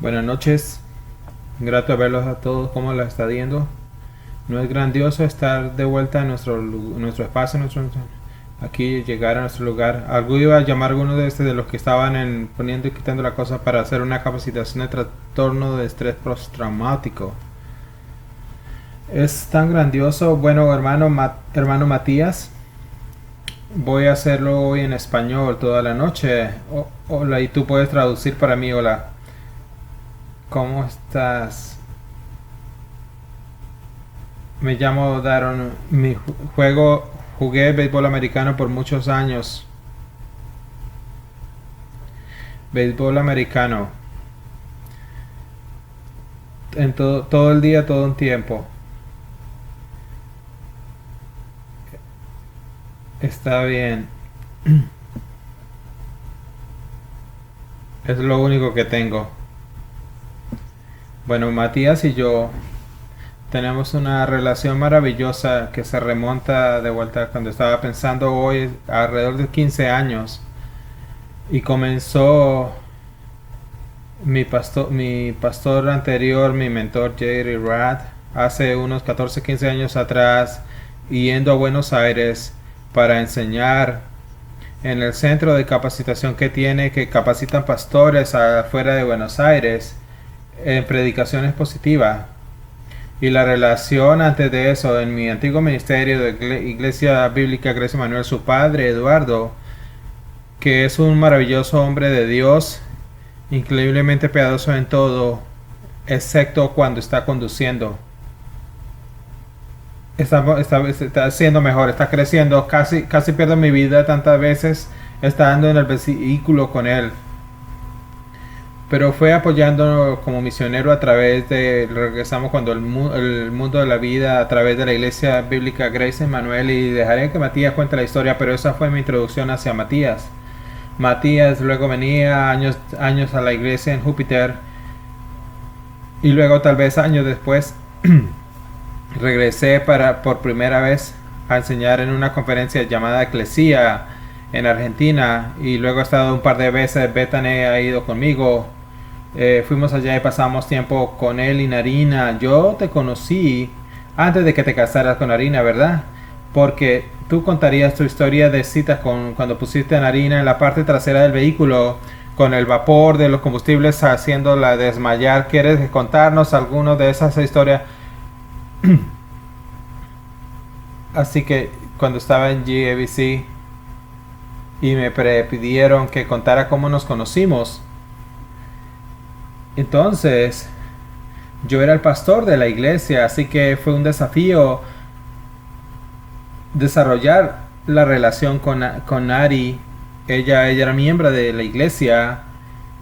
Buenas noches, grato verlos a todos, ¿cómo la está yendo? No es grandioso estar de vuelta en nuestro espacio, aquí llegar a nuestro lugar. Algo iba a llamar a alguno de los que estaban poniendo y quitando la cosa para hacer una capacitación de trastorno de estrés postraumático. Es tan grandioso, bueno hermano Matías, voy a hacerlo hoy en español toda la noche. Hola, y tú puedes traducir para mí, hola. ¿Cómo estás? Me llamo Daron. Jugué béisbol americano por muchos años. Béisbol americano. En todo el día, todo un tiempo. Está bien. Es lo único que tengo. Bueno, Matías y yo tenemos una relación maravillosa que se remonta de vuelta cuando estaba pensando hoy, alrededor de 15 años. Y comenzó mi pastor anterior, mi mentor Jerry Rad, hace unos 14, 15 años atrás, yendo a Buenos Aires para enseñar en el centro de capacitación que tiene, que capacitan pastores afuera de Buenos Aires en predicaciones positivas. Y la relación antes de eso, en mi antiguo ministerio de Iglesia Bíblica Grecia Manuel, su padre Eduardo, que es un maravilloso hombre de Dios, increíblemente piadoso en todo, excepto cuando está conduciendo. Está siendo mejor, está creciendo, casi pierdo mi vida tantas veces estando en el vehículo con él. Pero fue apoyando como misionero a través de, regresamos cuando el mundo de la vida, a través de la Iglesia Bíblica Grace Emmanuel, y dejaré que Matías cuente la historia, pero esa fue mi introducción hacia Matías. Matías luego venía años a la iglesia en Júpiter, y luego tal vez años después regresé por primera vez a enseñar en una conferencia llamada Eclesia en Argentina, y luego he estado un par de veces. Bethany ha ido conmigo. Fuimos allá y pasamos tiempo con él y Narina. Yo te conocí antes de que te casaras con Narina, ¿verdad? Porque tú contarías tu historia de citas cuando pusiste a Narina en la parte trasera del vehículo con el vapor de los combustibles haciéndola desmayar. ¿Quieres contarnos alguno de esas historias? Así que cuando estaba en GABC y me pidieron que contara cómo nos conocimos, entonces yo era el pastor de la iglesia, así que fue un desafío desarrollar la relación con Nari. Ella era miembro de la iglesia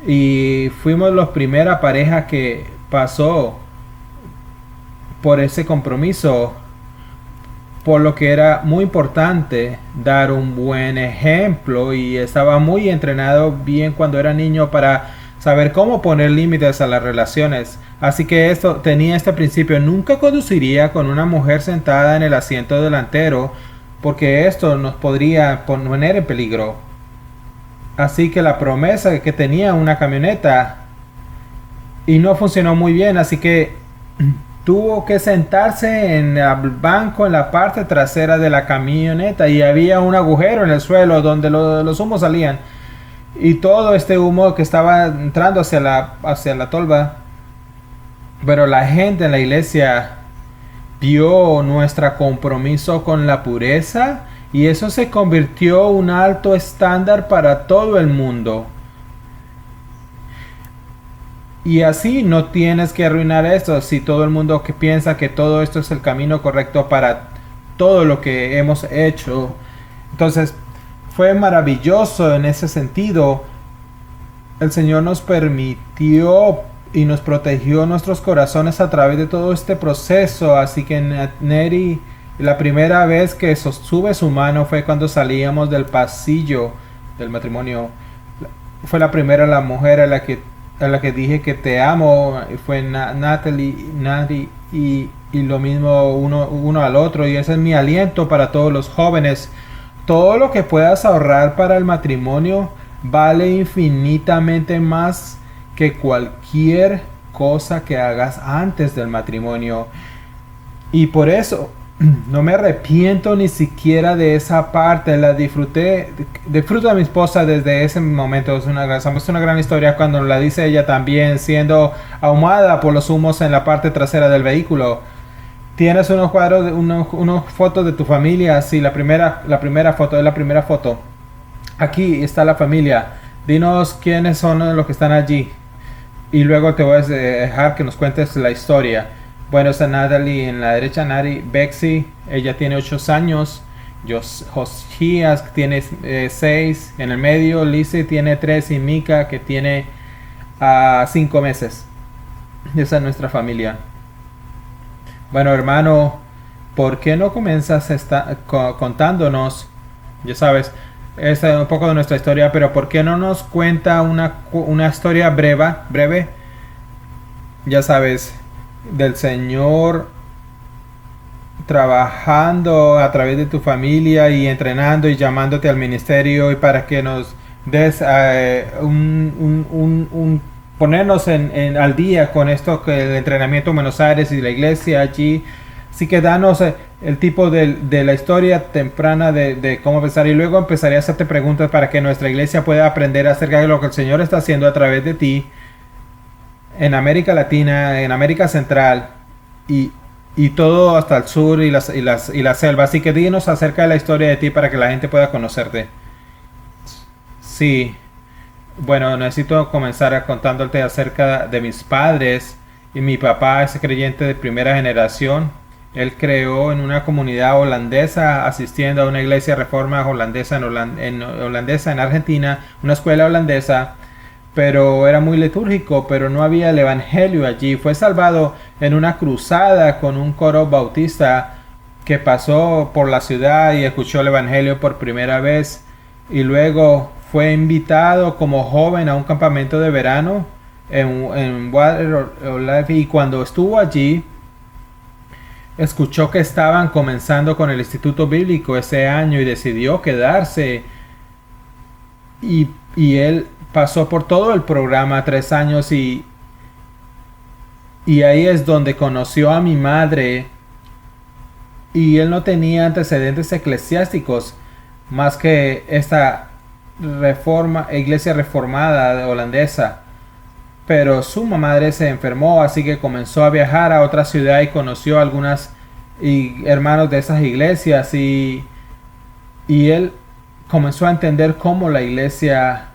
y fuimos la primera pareja que pasó por ese compromiso, por lo que era muy importante dar un buen ejemplo, y estaba muy entrenado bien cuando era niño para saber cómo poner límites a las relaciones. Así que esto tenía este principio: nunca conduciría con una mujer sentada en el asiento delantero, porque esto nos podría poner en peligro. Así que la promesa que tenía una camioneta y no funcionó muy bien, así que tuvo que sentarse en el banco en la parte trasera de la camioneta, y había un agujero en el suelo donde los humos salían, y todo este humo que estaba entrando hacia la tolva. Pero la gente en la iglesia vio nuestro compromiso con la pureza, y eso se convirtió en un alto estándar para todo el mundo. Y así no tienes que arruinar esto. Si todo el mundo que piensa que todo esto es el camino correcto para todo lo que hemos hecho, entonces fue maravilloso en ese sentido. El Señor nos permitió y nos protegió nuestros corazones a través de todo este proceso. Así que Neri, la primera vez que sostuve su mano fue cuando salíamos del pasillo del matrimonio. Fue la primera, la mujer a la que dije que te amo. Fue Natalie y lo mismo uno al otro. Y ese es mi aliento para todos los jóvenes. Todo lo que puedas ahorrar para el matrimonio vale infinitamente más que cualquier cosa que hagas antes del matrimonio. Y por eso no me arrepiento ni siquiera de esa parte. La disfruté. Disfruto a mi esposa desde ese momento. Es una gran historia cuando la dice ella también, siendo ahumada por los humos en la parte trasera del vehículo. Tienes unos cuadros, unos fotos de tu familia. Sí, la primera foto es la primera foto. Aquí está la familia. Dinos quiénes son los que están allí. Y luego te voy a dejar que nos cuentes la historia. Bueno, está Natalie en la derecha, Natalie, Bexy, ella tiene 8 años. Josías tiene 6. En el medio, Lizzie tiene 3 y Mika que tiene 5 meses. Esa es nuestra familia. Bueno, hermano, ¿por qué no comienzas contándonos? Ya sabes, esta es un poco de nuestra historia, pero ¿por qué no nos cuenta una historia breve? Ya sabes, del Señor trabajando a través de tu familia y entrenando y llamándote al ministerio, y para que nos des ponernos al día con esto, que el entrenamiento en Buenos Aires y la iglesia allí. Así que danos el tipo de la historia temprana de cómo empezar, y luego empezaré a hacerte preguntas para que nuestra iglesia pueda aprender acerca de lo que el Señor está haciendo a través de ti en América Latina, en América Central y todo hasta el sur y la selva. Así que díganos acerca de la historia de ti para que la gente pueda conocerte. Sí, bueno, necesito comenzar contándote acerca de mis padres. Y mi papá es creyente de primera generación. Él creó en una comunidad holandesa, asistiendo a una iglesia reforma holandesa en Argentina, una escuela holandesa, pero era muy litúrgico, pero no había el evangelio allí. Fue salvado en una cruzada con un coro bautista que pasó por la ciudad y escuchó el evangelio por primera vez, y luego fue invitado como joven a un campamento de verano en Waterlife, y cuando estuvo allí escuchó que estaban comenzando con el instituto bíblico ese año y decidió quedarse, y él pasó por todo el programa 3 años, y ahí es donde conoció a mi madre, y él no tenía antecedentes eclesiásticos más que esta iglesia reformada holandesa. Pero su madre se enfermó, así que comenzó a viajar a otra ciudad y conoció a algunos hermanos de esas iglesias, y él comenzó a entender cómo la iglesia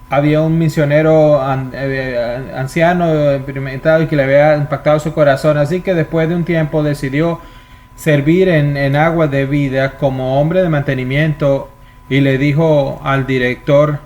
había un misionero anciano experimentado y que le había impactado su corazón. Así que después de un tiempo decidió servir en Agua de Vida como hombre de mantenimiento, y le dijo al director: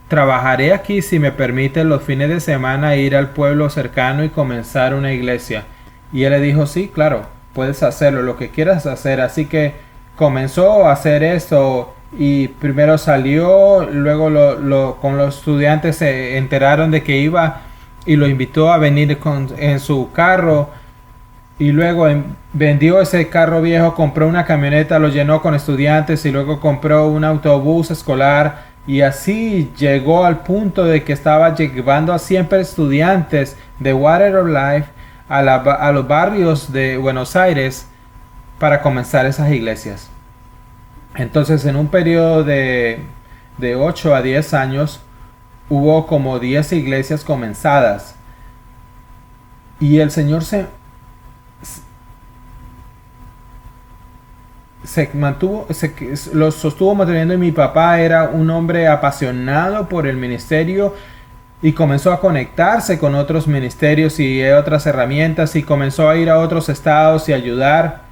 trabajaré aquí si me permite los fines de semana ir al pueblo cercano y comenzar una iglesia. Y él le dijo: sí, claro, puedes hacerlo, lo que quieras hacer. Así que comenzó a hacer esto, y primero salió, luego con los estudiantes se enteraron de que iba, y lo invitó a venir en su carro, y luego vendió ese carro viejo, compró una camioneta, lo llenó con estudiantes, y luego compró un autobús escolar, y así llegó al punto de que estaba llevando a siempre estudiantes de Water of Life a los barrios de Buenos Aires para comenzar esas iglesias. Entonces, en un periodo de 8 a 10 años hubo como 10 iglesias comenzadas, y el Señor se los sostuvo manteniendo. Y mi papá era un hombre apasionado por el ministerio, y comenzó a conectarse con otros ministerios y otras herramientas, y comenzó a ir a otros estados y ayudar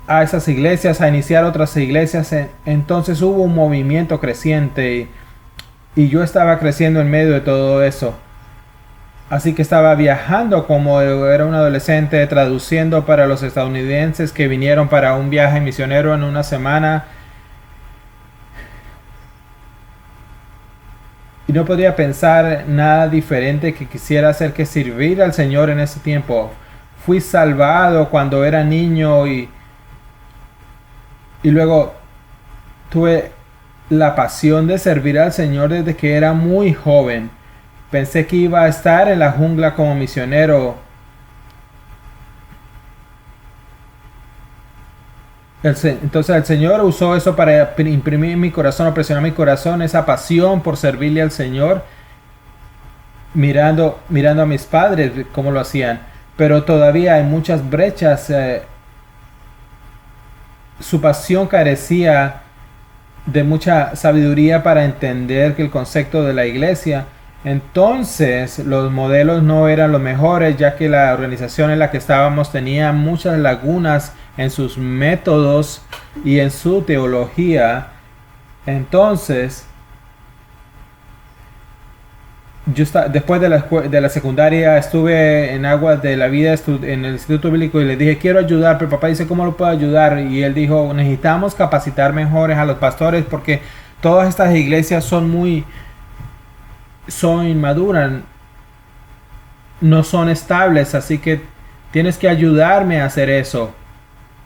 a esas iglesias, a iniciar otras iglesias. Entonces hubo un movimiento creciente, y yo estaba creciendo en medio de todo eso. Así que estaba viajando como era un adolescente, traduciendo para los estadounidenses que vinieron para un viaje misionero en una semana. Y no podía pensar nada diferente que quisiera hacer que servir al Señor en ese tiempo. Fui salvado cuando era niño, y luego tuve la pasión de servir al Señor desde que era muy joven. Pensé que iba a estar en la jungla como misionero. Entonces el Señor usó eso para imprimir en mi corazón, o presionar mi corazón, esa pasión por servirle al Señor, mirando a mis padres cómo lo hacían. Pero todavía hay muchas brechas. Su pasión carecía de mucha sabiduría para entender que el concepto de la iglesia. Entonces los modelos no eran los mejores, ya que la organización en la que estábamos tenía muchas lagunas en sus métodos y en su teología. Entonces después de la secundaria estuve en Aguas de la Vida en el Instituto Bíblico y le dije quiero ayudar, pero papá dice ¿cómo lo puedo ayudar? Y él dijo necesitamos capacitar mejores a los pastores porque todas estas iglesias son inmaduras, no son estables, así que tienes que ayudarme a hacer eso.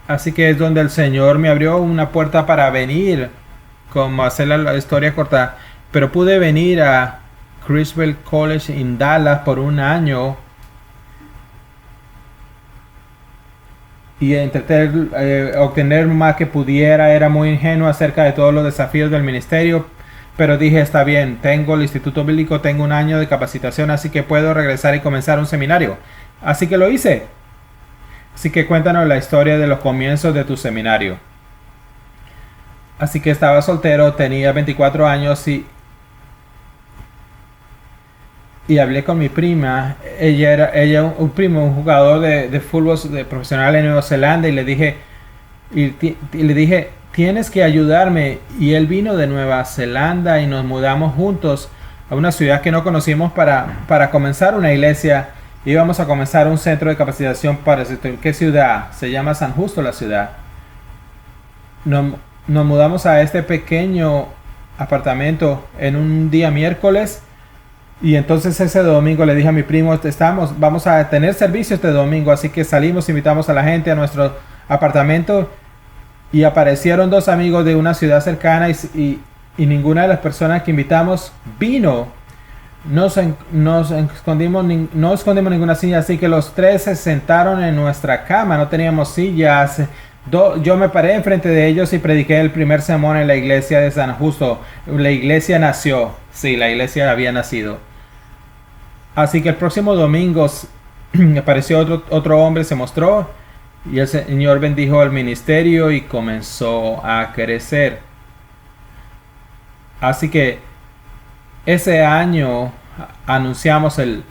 Así que es donde el Señor me abrió una puerta para venir, como hacer la historia corta, pero pude venir a Criswell College en Dallas por un año y intenté obtener más que pudiera. Era muy ingenuo acerca de todos los desafíos del ministerio, pero dije está bien, tengo el Instituto Bíblico, tengo un año de capacitación, así que puedo regresar y comenzar un seminario. Así que lo hice. Así que cuéntanos la historia de los comienzos de tu seminario. Así que estaba soltero, tenía 24 años y hablé con mi prima. Ella un jugador de fútbol profesional en Nueva Zelanda, y le dije tienes que ayudarme. Y él vino de Nueva Zelanda y nos mudamos juntos a una ciudad que no conocimos para comenzar una iglesia. Íbamos a comenzar un centro de capacitación para ¿qué ciudad? Se llama San Justo la ciudad. Nos mudamos a este pequeño apartamento en un día miércoles. Y entonces ese domingo le dije a mi primo, vamos a tener servicio este domingo, así que salimos, invitamos a la gente a nuestro apartamento y aparecieron dos amigos de una ciudad cercana y ninguna de las personas que invitamos vino. No escondimos ninguna silla, así que los tres se sentaron en nuestra cama, no teníamos sillas. Yo me paré enfrente de ellos y prediqué el primer sermón en la iglesia de San Justo. La iglesia nació. Sí, la iglesia había nacido. Así que el próximo domingo apareció otro hombre, se mostró y el Señor bendijo el ministerio y comenzó a crecer. Así que ese año anunciamos en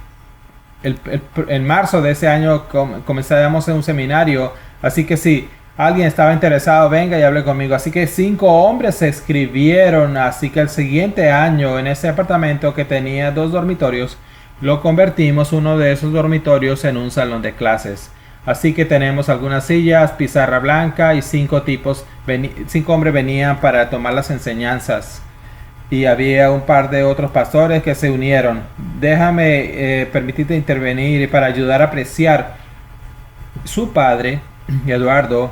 marzo de ese año comenzamos un seminario. Así que si alguien estaba interesado, venga y hable conmigo. Así que 5 hombres se escribieron. Así que el siguiente año en ese apartamento que tenía 2 dormitorios, lo convertimos uno de esos dormitorios en un salón de clases. Así que tenemos algunas sillas, pizarra blanca y 5 hombres venían para tomar las enseñanzas. Y había un par de otros pastores que se unieron. Déjame permitirte intervenir para ayudar a apreciar su padre, Eduardo.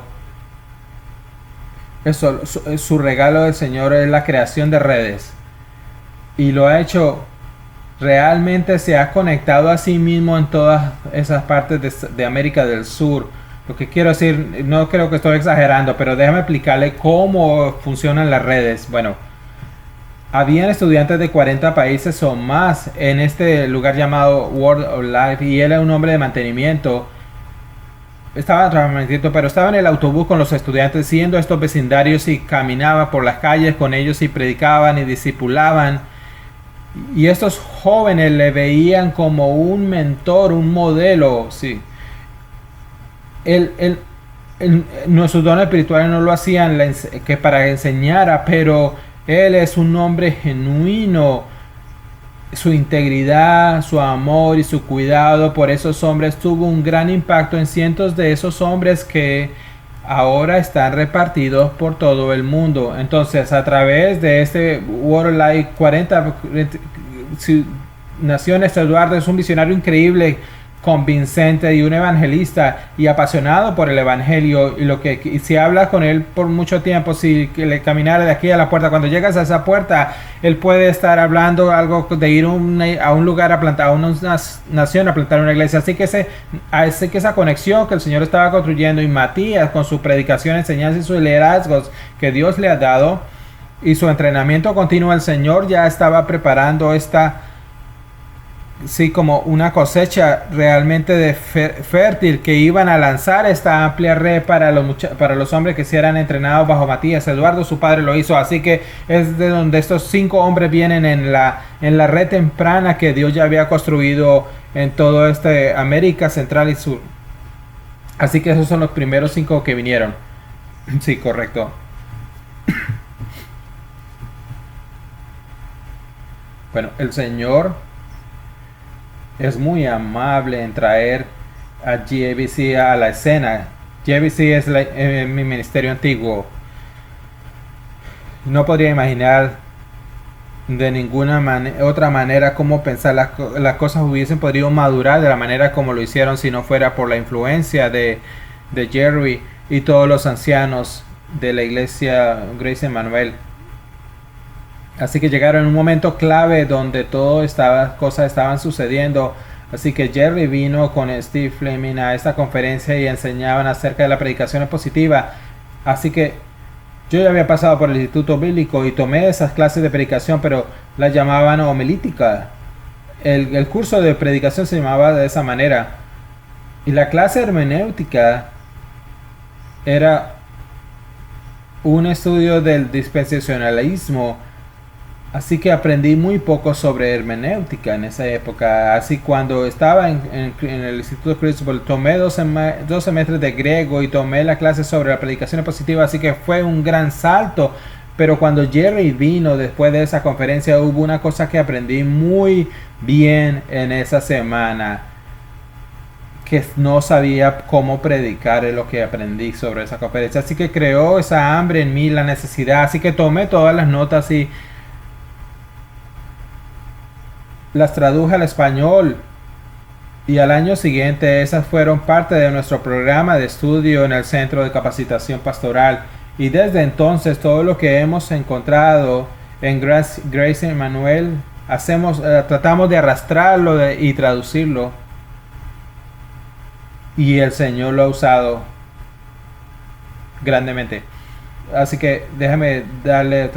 Su regalo del Señor es la creación de redes. Y lo ha hecho, realmente se ha conectado a sí mismo en todas esas partes de América del Sur. Lo que quiero decir, no creo que estoy exagerando, pero déjame explicarle cómo funcionan las redes. Bueno, habían estudiantes de 40 países o más en este lugar llamado World of Life, y él era un hombre de mantenimiento. Estaba trabajando, pero estaba en el autobús con los estudiantes, yendo a estos vecindarios, y caminaba por las calles con ellos y predicaban y discipulaban. Y estos jóvenes le veían como un mentor, un modelo. Sí. Nuestros dones espirituales no lo hacían que para enseñar, pero él es un hombre genuino. Su integridad, su amor y su cuidado por esos hombres tuvo un gran impacto en cientos de esos hombres que ahora están repartidos por todo el mundo. Entonces, a través de este World Life 40 naciones, Eduardo es un visionario increíble convincente y un evangelista y apasionado por el evangelio, y lo que y si hablas con él por mucho tiempo, si le caminara de aquí a la puerta, cuando llegas a esa puerta, él puede estar hablando algo de ir a un lugar a plantar, a una nación a plantar una iglesia. Así que esa conexión que el Señor estaba construyendo, y Matías con su predicación, enseñanza y sus liderazgos que Dios le ha dado y su entrenamiento continuo, el Señor ya estaba preparando como una cosecha realmente de fértil, que iban a lanzar esta amplia red para los hombres que se eran entrenados bajo Matías. Eduardo, su padre, lo hizo. Así que es de donde estos 5 hombres vienen en la red temprana que Dios ya había construido en todo América Central y Sur. Así que esos son los primeros 5 que vinieron. Sí, correcto. Bueno, el Señor es muy amable en traer a GABC a la escena. GABC es mi ministerio antiguo. No podría imaginar de ninguna otra manera cómo pensar las cosas hubiesen podido madurar de la manera como lo hicieron, si no fuera por la influencia de Jerry y todos los ancianos de la iglesia Grace Emmanuel. Así que llegaron en un momento clave donde todas estas cosas estaban sucediendo. Así que Jerry vino con Steve Fleming a esta conferencia y enseñaban acerca de la predicación positiva. Así que yo ya había pasado por el Instituto Bíblico y tomé esas clases de predicación, pero las llamaban homilítica. El curso de predicación se llamaba de esa manera. Y la clase hermenéutica era un estudio del dispensacionalismo. Así que aprendí muy poco sobre hermenéutica en esa época. Así cuando estaba en el Instituto Crucible, tomé 2 semestres de griego y tomé la clase sobre la predicación positiva. Así que fue un gran salto. Pero cuando Jerry vino después de esa conferencia, hubo una cosa que aprendí muy bien en esa semana, que no sabía cómo predicar, es lo que aprendí sobre esa conferencia. Así que creó esa hambre en mí, la necesidad. Así que tomé todas las notas y las traduje al español, y al año siguiente esas fueron parte de nuestro programa de estudio en el Centro de Capacitación Pastoral. Y desde entonces todo lo que hemos encontrado en Grace Emmanuel tratamos de arrastrarlo y traducirlo, y el Señor lo ha usado grandemente. Así que déjame darle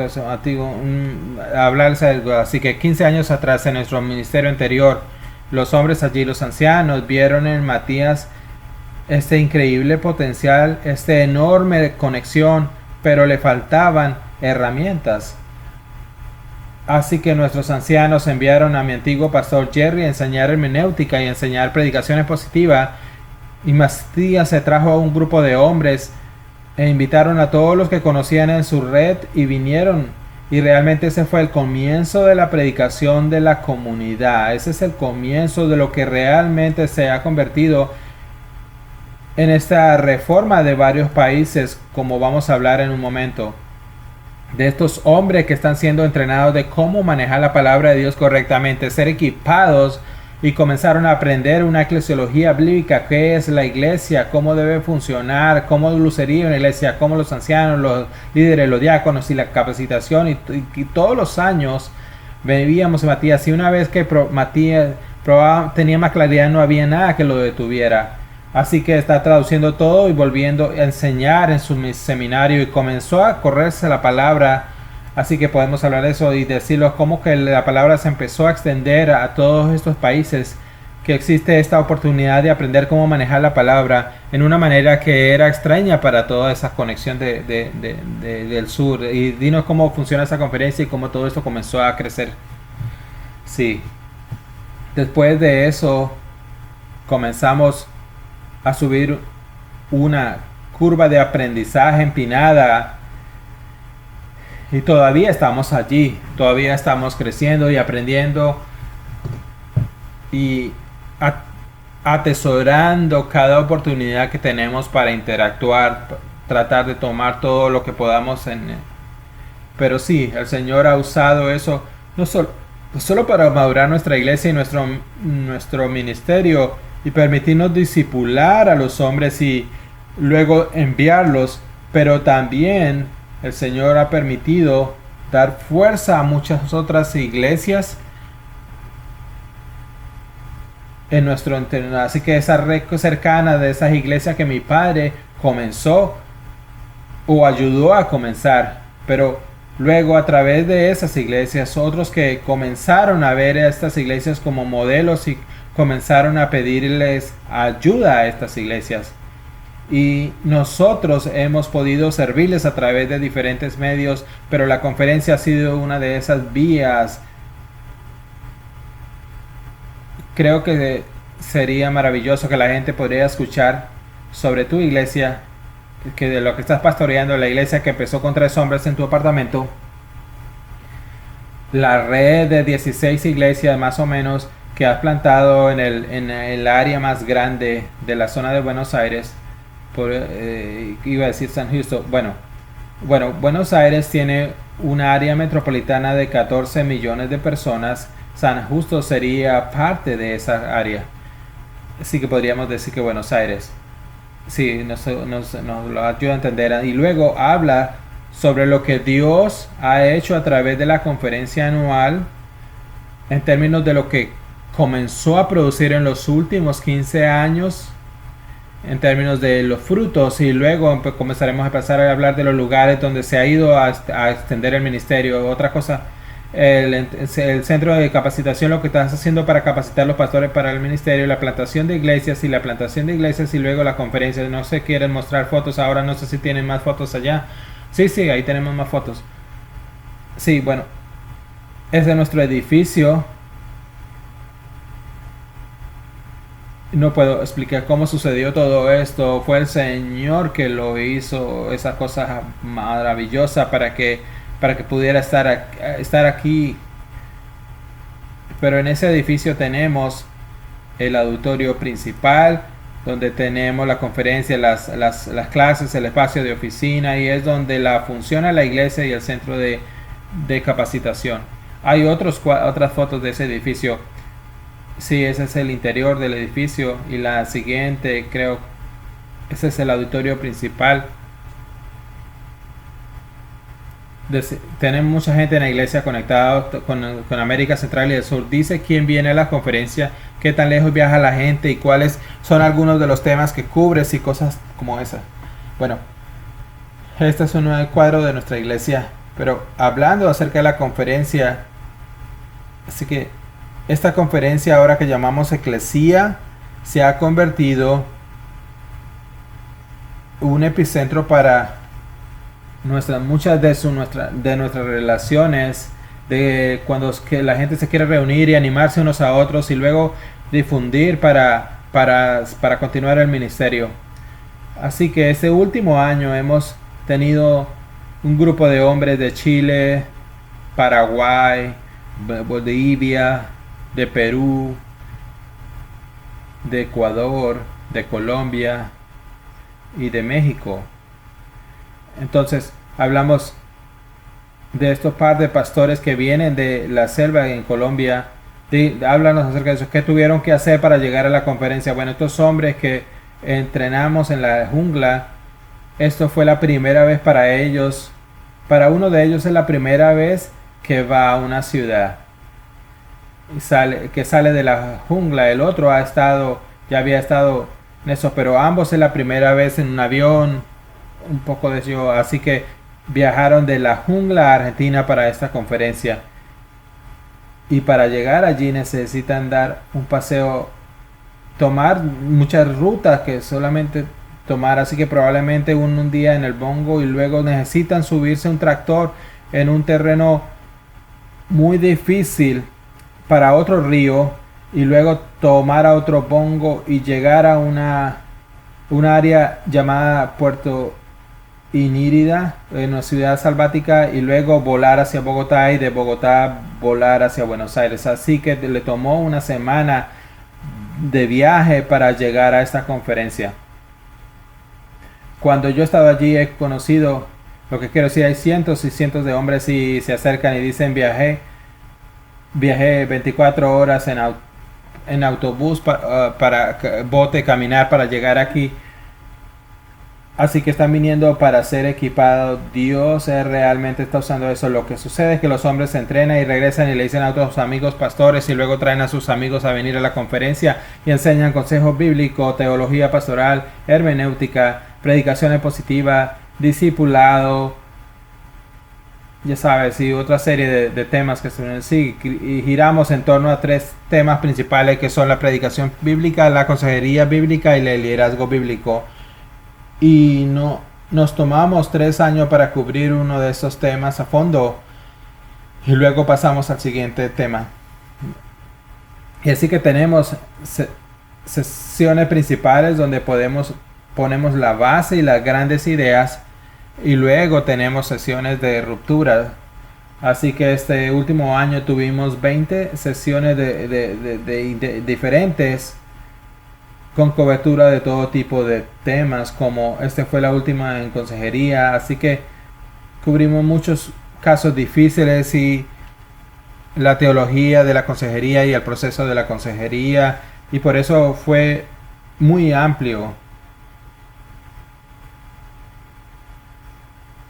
hablarles algo. Así que 15 años atrás, en nuestro ministerio anterior, los hombres allí, los ancianos, vieron en Matías este increíble potencial, esta enorme conexión, pero le faltaban herramientas. Así que nuestros ancianos enviaron a mi antiguo pastor Jerry a enseñar hermenéutica y enseñar predicaciones positivas. Y Matías se trajo a un grupo de hombres e invitaron a todos los que conocían en su red y vinieron. Y realmente ese fue el comienzo de la predicación de la comunidad. Ese es el comienzo de lo que realmente se ha convertido en esta reforma de varios países, como vamos a hablar en un momento. De estos hombres que están siendo entrenados de cómo manejar la palabra de Dios correctamente, ser equipados, y comenzaron a aprender una eclesiología bíblica, qué es la iglesia, cómo debe funcionar, cómo luciría una iglesia, cómo los ancianos, los líderes, los diáconos y la capacitación. Y todos los años veíamos a Matías, y una vez que Matías tenía más claridad, no había nada que lo detuviera. Así que está traduciendo todo y volviendo a enseñar en su seminario, y comenzó a correrse la palabra. Así que podemos hablar de eso y decirlo, como que la palabra se empezó a extender a todos estos países, que existe esta oportunidad de aprender cómo manejar la palabra en una manera que era extraña para toda esa conexión del sur. Y dinos cómo funciona esa conferencia y cómo todo esto comenzó a crecer. Sí. Después de eso comenzamos a subir una curva de aprendizaje empinada. Y todavía estamos allí, todavía estamos creciendo y aprendiendo y atesorando cada oportunidad que tenemos para interactuar, tratar de tomar todo lo que podamos pero sí, el Señor ha usado eso no solo para madurar nuestra iglesia y nuestro ministerio, y permitirnos discipular a los hombres y luego enviarlos, pero también el Señor ha permitido dar fuerza a muchas otras iglesias en nuestro entorno. Así que esa red cercana de esas iglesias que mi padre comenzó o ayudó a comenzar, pero luego a través de esas iglesias, otros que comenzaron a ver a estas iglesias como modelos y comenzaron a pedirles ayuda a estas iglesias. Y nosotros hemos podido servirles a través de diferentes medios, pero la conferencia ha sido una de esas vías. Creo que sería maravilloso que la gente podría escuchar sobre tu iglesia, que de lo que estás pastoreando, la iglesia que empezó con 3 hombres en tu apartamento, la red de 16 iglesias más o menos que has plantado en el área más grande de la zona de Buenos Aires. Iba a decir San Justo. Bueno, Buenos Aires tiene una área metropolitana de 14 millones de personas. San Justo sería parte de esa área. Así que podríamos decir que Buenos Aires. Sí, nos lo ayuda a entender. Y luego habla sobre lo que Dios ha hecho a través de la conferencia anual en términos de lo que comenzó a producir en los últimos 15 años en términos de los frutos, y luego comenzaremos a pasar a hablar de los lugares donde se ha ido a extender el ministerio. Otra cosa, el centro de capacitación, lo que estás haciendo para capacitar a los pastores para el ministerio, la plantación de iglesias y luego la conferencia. No se quieren mostrar fotos ahora, no sé si tienen más fotos allá. Sí, ahí tenemos más fotos. Sí, bueno, es de nuestro edificio. No puedo explicar cómo sucedió todo esto. Fue el Señor que lo hizo, esa cosa maravillosa para que pudiera estar aquí. Pero en ese edificio tenemos el auditorio principal, donde tenemos la conferencia, las clases, el espacio de oficina, y es donde funciona la iglesia y el centro de capacitación. Hay otras fotos de ese edificio. Sí, ese es el interior del edificio, y la siguiente, creo, ese es el auditorio principal. Tenemos mucha gente en la iglesia conectada con América Central y del Sur. Dice quién viene a la conferencia, qué tan lejos viaja la gente y cuáles son algunos de los temas que cubres y cosas como esa. Bueno, este es un cuadro de nuestra iglesia, pero hablando acerca de la conferencia, así que esta conferencia ahora que llamamos Eclesía se ha convertido en un epicentro para muchas de nuestras relaciones, de cuando la gente se quiere reunir y animarse unos a otros y luego difundir para continuar el ministerio. Así que este último año hemos tenido un grupo de hombres de Chile, Paraguay, Bolivia, de Perú, de Ecuador, de Colombia y de México. Entonces hablamos de estos par de pastores que vienen de la selva en Colombia. Háblanos acerca de eso. ¿Qué tuvieron que hacer para llegar a la conferencia? Bueno, estos hombres que entrenamos en la jungla, esto fue la primera vez para ellos. Para uno de ellos es la primera vez que va a una ciudad. Que sale de la jungla. El otro ya había estado en eso, pero ambos es la primera vez en un avión, un poco de eso, así que viajaron de la jungla a Argentina para esta conferencia, y para llegar allí necesitan dar un paseo, tomar muchas rutas que solamente tomar, así que probablemente un día en el bongo, y luego necesitan subirse un tractor en un terreno muy difícil para otro río, y luego tomar a otro bongo y llegar a una área llamada Puerto Inírida, en una ciudad selvática, y luego volar hacia Bogotá, y de Bogotá volar hacia Buenos Aires. Así que le tomó una semana de viaje para llegar a esta conferencia. Cuando yo estaba allí he conocido, lo que quiero decir, hay cientos y cientos de hombres y se acercan y dicen viajé 24 horas en autobús, bote, caminar para llegar aquí. Así que están viniendo para ser equipados. Dios realmente está usando eso. Lo que sucede es que los hombres se entrenan y regresan y le dicen a otros amigos pastores y luego traen a sus amigos a venir a la conferencia y enseñan consejos bíblicos, teología pastoral, hermenéutica, predicaciones positivas, discipulado, ya sabes, y otra serie de temas que son sí, y giramos en torno a 3 temas principales que son la predicación bíblica, la consejería bíblica y el liderazgo bíblico. Y no, nos tomamos 3 años para cubrir uno de esos temas a fondo y luego pasamos al siguiente tema. Y así que tenemos sesiones principales donde ponemos la base y las grandes ideas y luego tenemos sesiones de ruptura. Así que este último año tuvimos 20 sesiones de diferentes con cobertura de todo tipo de temas, como fue la última en consejería, así que cubrimos muchos casos difíciles y la teología de la consejería y el proceso de la consejería, y por eso fue muy amplio.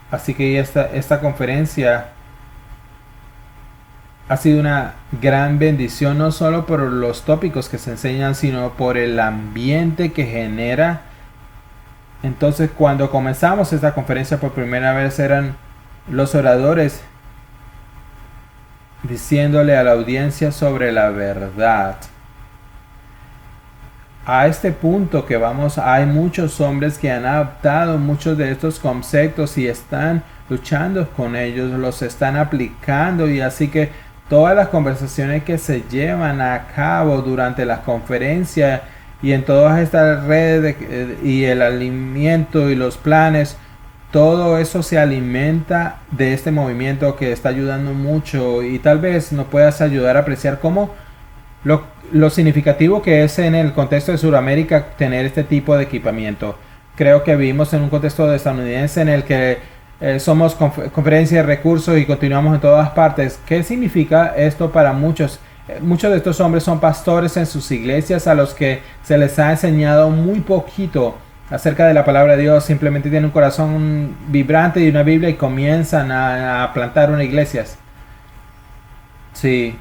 Así que esta conferencia ha sido una gran bendición, no solo por los tópicos que se enseñan, sino por el ambiente que genera. Entonces, cuando comenzamos esta conferencia por primera vez, eran los oradores diciéndole a la audiencia sobre la verdad. A este punto que vamos, hay muchos hombres que han adaptado muchos de estos conceptos y están luchando con ellos, los están aplicando, y así que todas las conversaciones que se llevan a cabo durante las conferencias y en todas estas redes y el alimento y los planes, todo eso se alimenta de este movimiento que está ayudando mucho, y tal vez nos puedas ayudar a apreciar cómo lo significativo que es en el contexto de Sudamérica tener este tipo de equipamiento. Creo que vivimos en un contexto estadounidense en el que somos conferencia de recursos y continuamos en todas partes. ¿Qué significa esto para muchos? Muchos de estos hombres son pastores en sus iglesias a los que se les ha enseñado muy poquito acerca de la palabra de Dios. Simplemente tienen un corazón vibrante y una Biblia y comienzan a plantar una iglesia. Sí.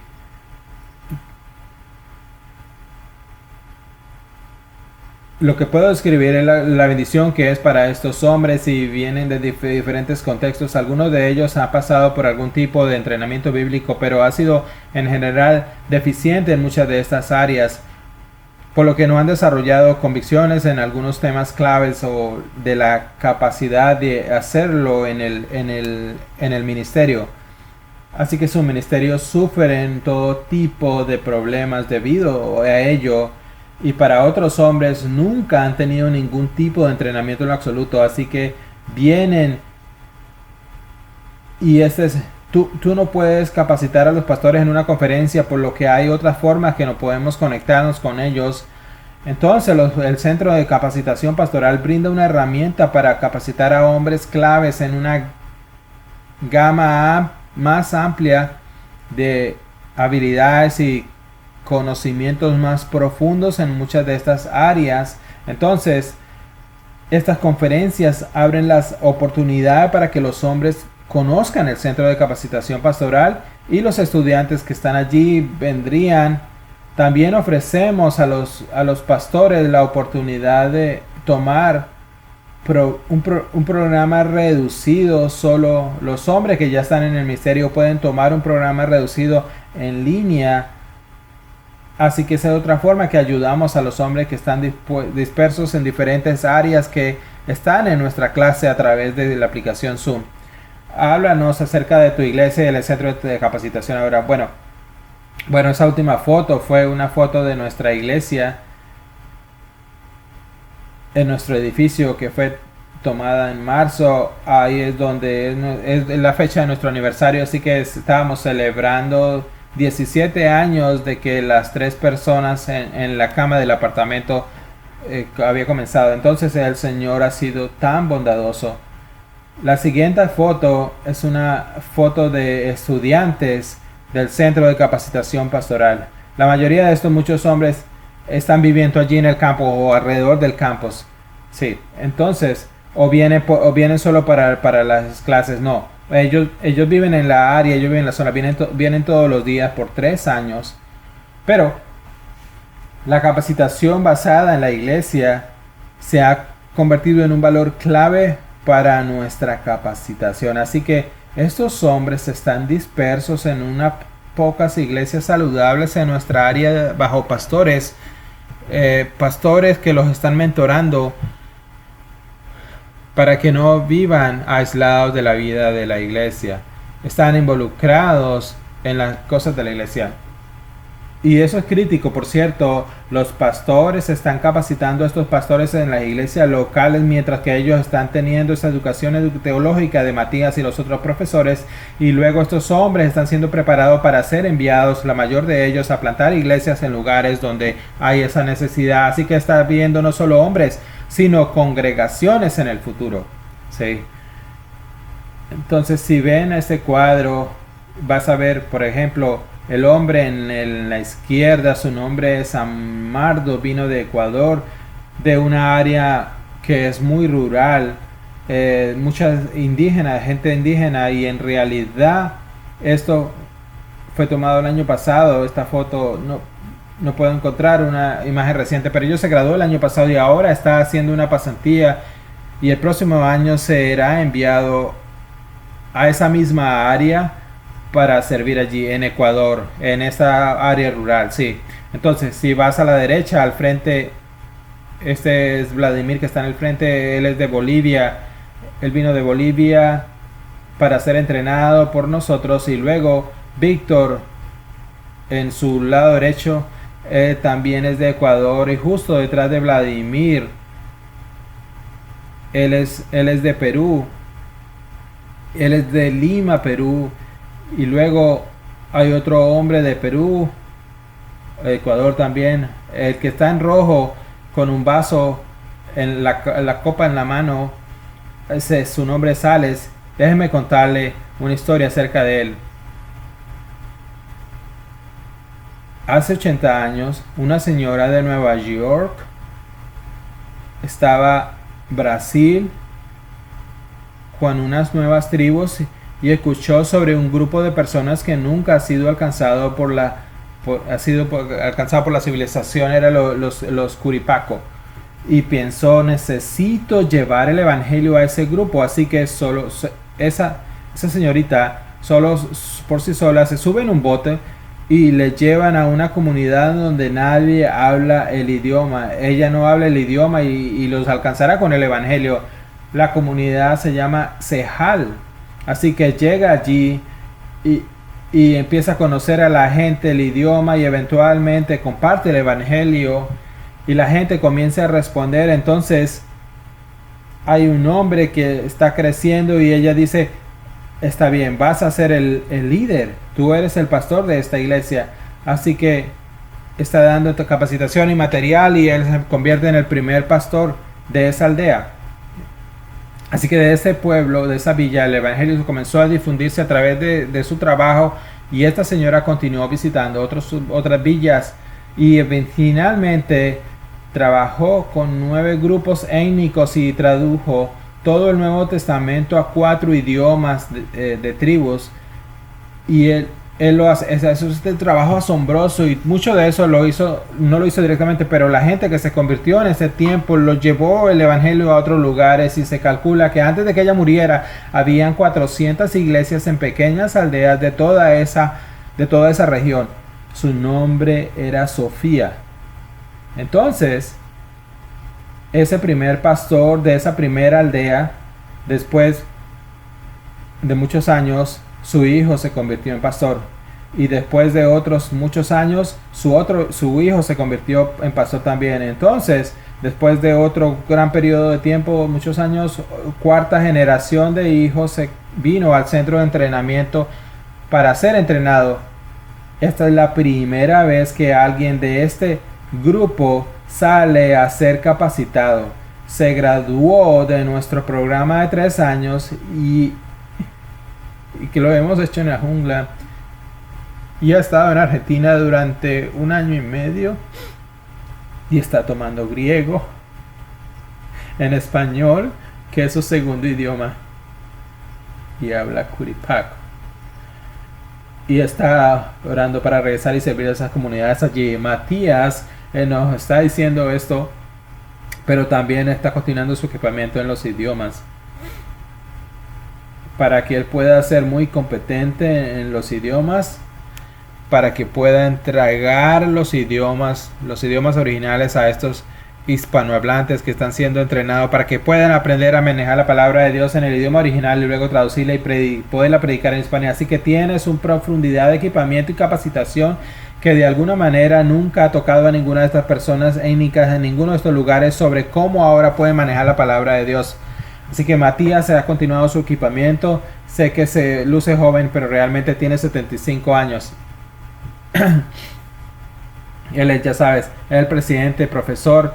Lo que puedo describir es la bendición que es para estos hombres, y vienen de diferentes contextos. Algunos de ellos han pasado por algún tipo de entrenamiento bíblico, pero ha sido en general deficiente en muchas de estas áreas, por lo que no han desarrollado convicciones en algunos temas claves o de la capacidad de hacerlo en el ministerio. Así que su ministerio sufren todo tipo de problemas debido a ello. Y para otros hombres nunca han tenido ningún tipo de entrenamiento en lo absoluto. Así que vienen y tú no puedes capacitar a los pastores en una conferencia, por lo que hay otras formas que no podemos conectarnos con ellos. Entonces el Centro de Capacitación Pastoral brinda una herramienta para capacitar a hombres claves en una gama más amplia de habilidades y conocimientos más profundos en muchas de estas áreas. Entonces, estas conferencias abren las oportunidades para que los hombres conozcan el Centro de Capacitación Pastoral, y los estudiantes que están allí vendrían. También ofrecemos a los pastores la oportunidad de tomar un programa reducido. Solo los hombres que ya están en el ministerio pueden tomar un programa reducido en línea. Así que esa es otra forma que ayudamos a los hombres que están dispersos en diferentes áreas, que están en nuestra clase a través de la aplicación Zoom. Háblanos acerca de tu iglesia y el centro de capacitación ahora. Bueno, esa última foto fue una foto de nuestra iglesia en nuestro edificio, que fue tomada en marzo. Ahí es donde es la fecha de nuestro aniversario, así que estábamos celebrando 17 años de que las 3 personas en la cama del apartamento había comenzado. Entonces el Señor ha sido tan bondadoso. La siguiente foto es una foto de estudiantes del Centro de Capacitación Pastoral. La mayoría de estos muchos hombres están viviendo allí en el campo o alrededor del campus. Sí, entonces, o vienen solo para las clases, no. Ellos viven en la área, ellos viven en la zona, vienen todos los días por 3 años. Pero la capacitación basada en la iglesia se ha convertido en un valor clave para nuestra capacitación. Así que estos hombres están dispersos en unas pocas iglesias saludables en nuestra área bajo pastores, pastores que los están mentorando para que no vivan aislados de la vida de la iglesia. Están involucrados en las cosas de la iglesia. Y eso es crítico, por cierto. Los pastores están capacitando a estos pastores en las iglesias locales mientras que ellos están teniendo esa educación teológica de Matías y los otros profesores, y luego estos hombres están siendo preparados para ser enviados, la mayor de ellos, a plantar iglesias en lugares donde hay esa necesidad. Así que está viendo no solo hombres, sino congregaciones en el futuro. ¿Sí? Entonces, si ven este cuadro, vas a ver, por ejemplo, el hombre en la izquierda, su nombre es Amardo, vino de Ecuador, de una área que es muy rural, muchas indígenas, gente indígena, y en realidad esto fue tomado el año pasado. Esta foto no puedo encontrar una imagen reciente, pero ellos se graduó el año pasado y ahora está haciendo una pasantía, y el próximo año será enviado a esa misma área para servir allí en Ecuador, en esa área rural. Sí. Entonces, si vas a la derecha, al frente, este es Vladimir que está en el frente, él es de Bolivia, él vino de Bolivia para ser entrenado por nosotros, y luego Víctor en su lado derecho también es de Ecuador, y justo detrás de Vladimir él es de Perú, él es de Lima, Perú. Y luego hay otro hombre de Perú, Ecuador también, el que está en rojo con un vaso en la copa en la mano, su nombre es Alex. Déjenme contarle una historia acerca de él. Hace 80 años, una señora de Nueva York estaba en Brasil con unas nuevas tribus y escuchó sobre un grupo de personas que nunca ha sido alcanzado por la civilización. Era los Curipaco, y pensó: necesito llevar el evangelio a ese grupo. Así que solo esa señorita, solo por sí sola, se sube en un bote y le llevan a una comunidad donde nadie habla el idioma. Ella no habla el idioma y los alcanzará con el evangelio. La comunidad se llama Sehal. Así que llega allí y empieza a conocer a la gente, el idioma, y eventualmente comparte el evangelio y la gente comienza a responder. Entonces hay un hombre que está creciendo y ella dice: está bien, vas a ser el líder, tú eres el pastor de esta iglesia. Así que está dando capacitación y material, y él se convierte en el primer pastor de esa aldea. Así que de ese pueblo, de esa villa, el evangelio comenzó a difundirse a través de su trabajo, y esta señora continuó visitando otras villas, y finalmente trabajó con 9 grupos étnicos y tradujo todo el Nuevo Testamento a 4 idiomas de tribus. Y él lo hace, eso es este trabajo asombroso, y mucho de eso no lo hizo directamente, pero la gente que se convirtió en ese tiempo lo llevó el evangelio a otros lugares, y se calcula que antes de que ella muriera habían 400 iglesias en pequeñas aldeas de toda esa región. Su nombre era Sofía. Entonces, ese primer pastor de esa primera aldea, después de muchos años, su hijo se convirtió en pastor, y después de otros muchos años su hijo se convirtió en pastor también. Entonces, después de otro gran periodo de tiempo, muchos años, 4ª generación de hijos se vino al centro de entrenamiento para ser entrenado. Esta es la primera vez que alguien de este grupo sale a ser capacitado. Se graduó de nuestro programa de 3 años y que lo hemos hecho en la jungla. Y ha estado en Argentina durante 1 año y medio y está tomando griego en español, que es su segundo idioma, y habla curipaco. Y está orando para regresar y servir a esas comunidades allí. Matías nos está diciendo esto, pero también está continuando su equipamiento en los idiomas, para que él pueda ser muy competente en los idiomas, para que pueda entregar los idiomas originales a estos hispanohablantes que están siendo entrenados, para que puedan aprender a manejar la palabra de Dios en el idioma original y luego traducirla y poderla predicar en español. Así que tienes una profundidad de equipamiento y capacitación que de alguna manera nunca ha tocado a ninguna de estas personas étnicas en ninguno de estos lugares, sobre cómo ahora pueden manejar la palabra de Dios. Así que Matías se ha continuado su equipamiento. Sé que se luce joven, pero realmente tiene 75 años. Él es, ya sabes, el presidente, profesor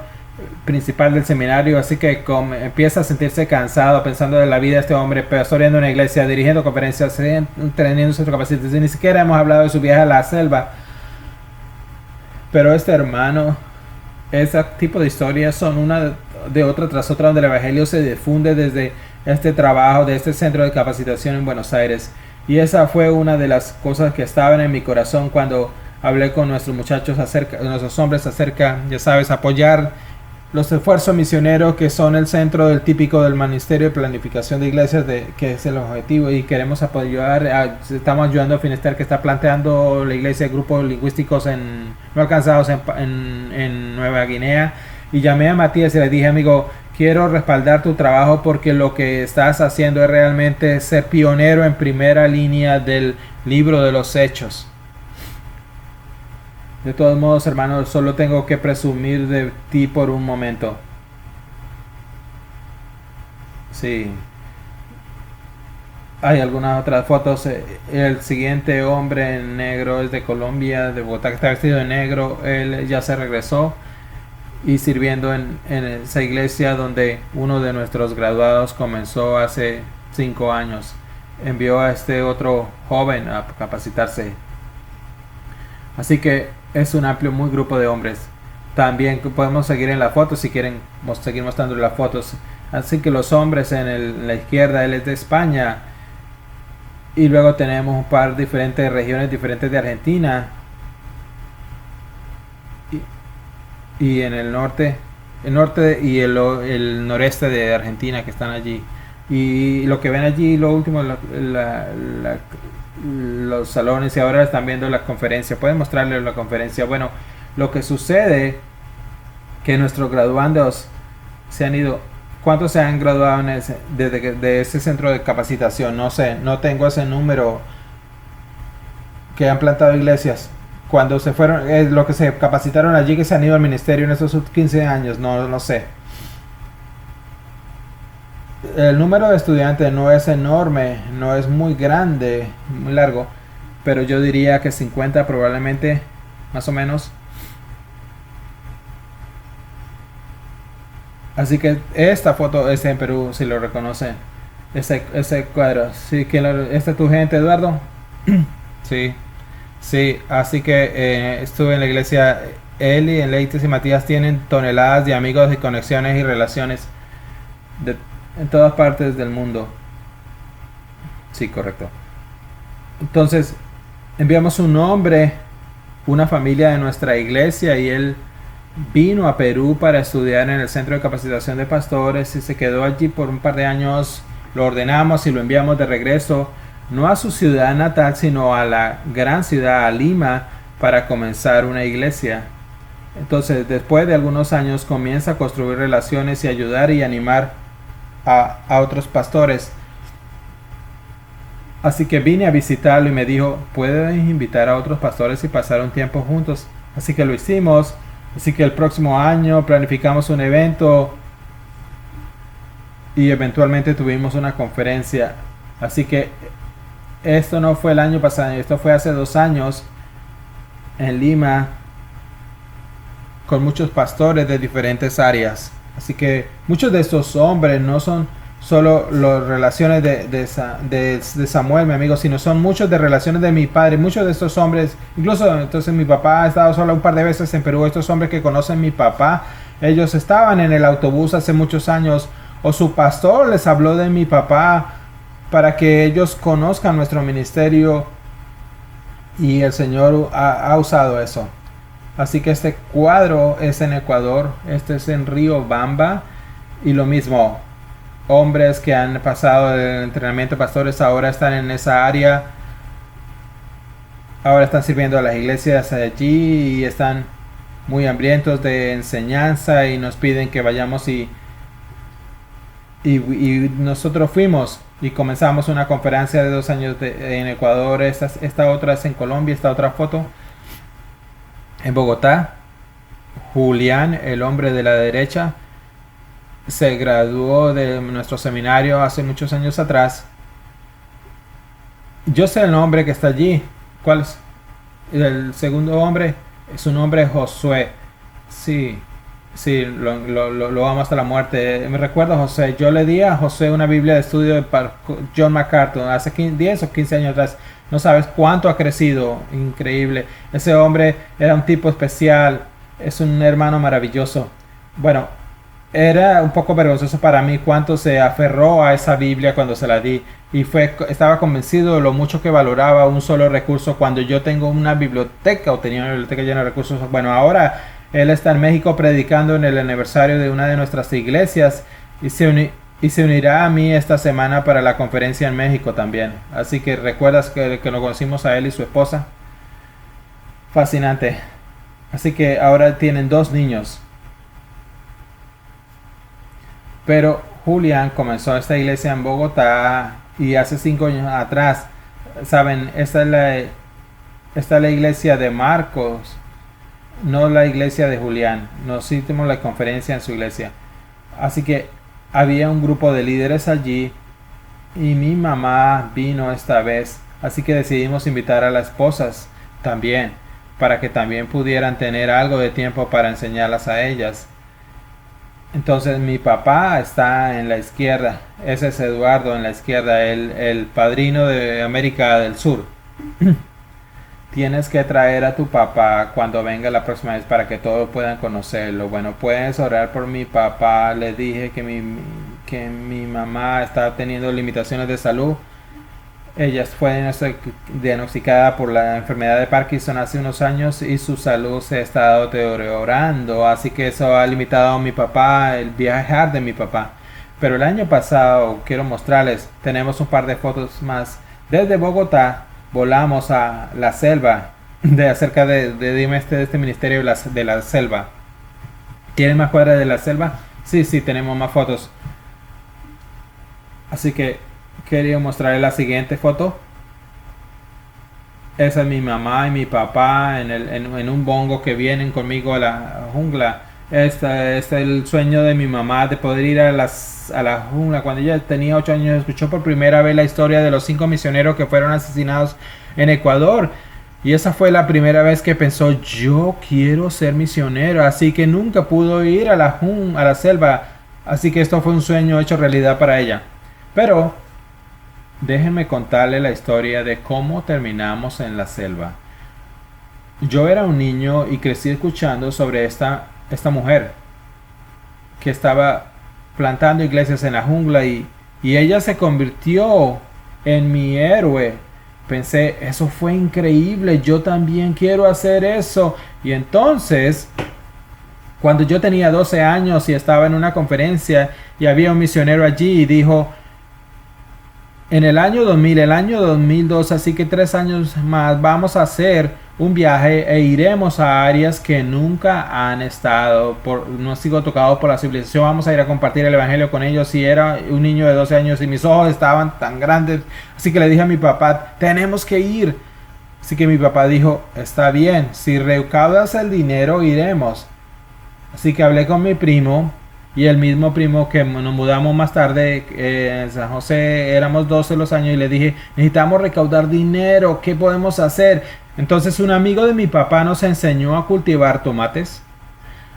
principal del seminario, así que empieza a sentirse cansado pensando de la vida de este hombre, pastoreando una iglesia, dirigiendo conferencias, teniendo su capacitación. Ni siquiera hemos hablado de su viaje a la selva. Pero este hermano, ese tipo de historias son una de otra tras otra, donde el evangelio se difunde desde este trabajo, de este centro de capacitación en Buenos Aires. Y esa fue una de las cosas que estaban en mi corazón cuando hablé con nuestros muchachos nuestros hombres acerca, ya sabes, apoyar los esfuerzos misioneros, que son el centro del típico del Ministerio de Planificación de Iglesias, que es el objetivo, y queremos apoyar. Estamos ayudando a Finisterre, que está planteando la iglesia de grupos lingüísticos no alcanzados en Nueva Guinea. Y llamé a Matías y le dije: amigo, quiero respaldar tu trabajo, porque lo que estás haciendo es realmente ser pionero en primera línea del libro de los Hechos. De todos modos, hermano, solo tengo que presumir de ti por un momento. Sí. Hay algunas otras fotos. El siguiente hombre en negro es de Colombia, de Bogotá, que está vestido de negro. Él ya se regresó y sirviendo en esa iglesia donde uno de nuestros graduados comenzó hace 5 años. Envió a este otro joven a capacitarse. Así que es un amplio, muy grupo de hombres. También podemos seguir en la foto si quieren seguir mostrando las fotos. Así que los hombres en la izquierda, él es de España. Y luego tenemos un par de diferentes regiones diferentes de Argentina. Y en el norte y el noreste de Argentina, que están allí. Y lo que ven allí, lo último, los salones, y ahora están viendo la conferencia. Pueden mostrarles la conferencia. Bueno, lo que sucede, que nuestros graduandos se han ido. ¿Cuántos se han graduado de ese centro de capacitación? No sé, no tengo ese número. Que han plantado iglesias cuando se fueron, lo que se capacitaron allí, que se han ido al ministerio en estos 15 años, no sé. El número de estudiantes no es enorme, no es muy grande, muy largo, pero yo diría que 50 probablemente, más o menos. Así que esta foto es en Perú, si lo reconocen. Ese cuadro, sí, ¿esta es tu gente, Eduardo? Sí, así que estuve en la iglesia. Eli, en Leites y Matías tienen toneladas de amigos y conexiones y relaciones en todas partes del mundo. Sí, correcto. Entonces, enviamos un hombre, una familia de nuestra iglesia, y él vino a Perú para estudiar en el Centro de Capacitación de Pastores y se quedó allí por un par de años. Lo ordenamos y lo enviamos de regreso, no a su ciudad natal, sino a la gran ciudad, a Lima, para comenzar una iglesia. Entonces, después de algunos años, comienza a construir relaciones y ayudar y animar a otros pastores. Así que vine a visitarlo y me dijo: ¿puedes invitar a otros pastores y pasar un tiempo juntos? Así que lo hicimos. Así que el próximo año planificamos un evento y eventualmente tuvimos una conferencia. Así que esto no fue el año pasado, esto fue hace 2 años en Lima, con muchos pastores de diferentes áreas. Así que muchos de estos hombres no son solo las relaciones de Samuel, mi amigo, sino son muchos de relaciones de mi padre. Muchos de estos hombres, incluso entonces mi papá ha estado solo un par de veces en Perú. Estos hombres que conocen mi papá, ellos estaban en el autobús hace muchos años, o su pastor les habló de mi papá para que ellos conozcan nuestro ministerio, y el Señor ha usado eso. Así que este cuadro es en Ecuador, este es en Río Bamba, y lo mismo, hombres que han pasado el entrenamiento de pastores ahora están en esa área, ahora están sirviendo a las iglesias allí y están muy hambrientos de enseñanza y nos piden que vayamos y nosotros fuimos y comenzamos una conferencia de 2 años en Ecuador. Esta otra es en Colombia, esta otra foto en Bogotá. Julián, el hombre de la derecha, se graduó de nuestro seminario hace muchos años atrás. Yo sé el nombre que está allí. ¿Cuál es? El segundo hombre, su nombre es Josué. Sí, sí, lo amo hasta la muerte. Me recuerdo a José. Yo le di a José una Biblia de estudio de John MacArthur hace 10 o 15 años atrás. No sabes cuánto ha crecido. Increíble. Ese hombre era un tipo especial. Es un hermano maravilloso. Bueno, era un poco vergonzoso para mí cuánto se aferró a esa Biblia cuando se la di. Y estaba convencido de lo mucho que valoraba un solo recurso cuando yo tengo una biblioteca o tenía una biblioteca llena de recursos. Bueno, ahora él está en México predicando en el aniversario de una de nuestras iglesias y se unirá a mí esta semana para la conferencia en México también. Así que recuerdas que lo conocimos a él y su esposa. Fascinante. Así que ahora tienen 2 niños. Pero Julián comenzó esta iglesia en Bogotá y hace 5 años atrás, saben, esta es la iglesia de Marcos, no la iglesia de Julián. Nos hicimos la conferencia en su iglesia. Así que había un grupo de líderes allí y mi mamá vino esta vez. Así que decidimos invitar a las esposas también, para que también pudieran tener algo de tiempo para enseñarlas a ellas. Entonces mi papá está en la izquierda, ese es Eduardo en la izquierda, el padrino de América del Sur. Tienes que traer a tu papá cuando venga la próxima vez para que todos puedan conocerlo. Bueno, puedes orar por mi papá. Le dije que mi mamá está teniendo limitaciones de salud. Ella fue diagnosticada por la enfermedad de Parkinson hace unos años y su salud se ha estado deteriorando, así que eso ha limitado a mi papá, el viajar de mi papá. Pero el año pasado, quiero mostrarles, tenemos un par de fotos más. Desde Bogotá volamos a la selva, acerca de este ministerio de la selva. ¿Tienen más cuadras de la selva? Sí, tenemos más fotos. Así que quería mostrarles la siguiente foto. Esa es mi mamá y mi papá en un bongo que vienen conmigo a la jungla. Este es el sueño de mi mamá de poder ir a la jungla. Cuando ella tenía 8 años escuchó por primera vez la historia de los 5 misioneros que fueron asesinados en Ecuador. Y esa fue la primera vez que pensó, yo quiero ser misionero. Así que nunca pudo ir a la selva. Así que esto fue un sueño hecho realidad para ella. Pero déjenme contarle la historia de cómo terminamos en la selva. Yo era un niño y crecí escuchando sobre esta mujer que estaba plantando iglesias en la jungla y ella se convirtió en mi héroe. Pensé, eso fue increíble, yo también quiero hacer eso. Y entonces, cuando yo tenía 12 años y estaba en una conferencia y había un misionero allí y dijo, en el año 2000, el año 2002, así que 3 años más, vamos a hacer un viaje e iremos a áreas que nunca han estado, no han sido tocados por la civilización. Vamos a ir a compartir el evangelio con ellos. Y era un niño de 12 años y mis ojos estaban tan grandes. Así que le dije a mi papá, tenemos que ir. Así que mi papá dijo, está bien, si recaudas el dinero, iremos. Así que hablé con mi primo. Y el mismo primo que nos mudamos más tarde en San José, éramos 12 los años, y le dije, necesitamos recaudar dinero, ¿qué podemos hacer? Entonces un amigo de mi papá nos enseñó a cultivar tomates,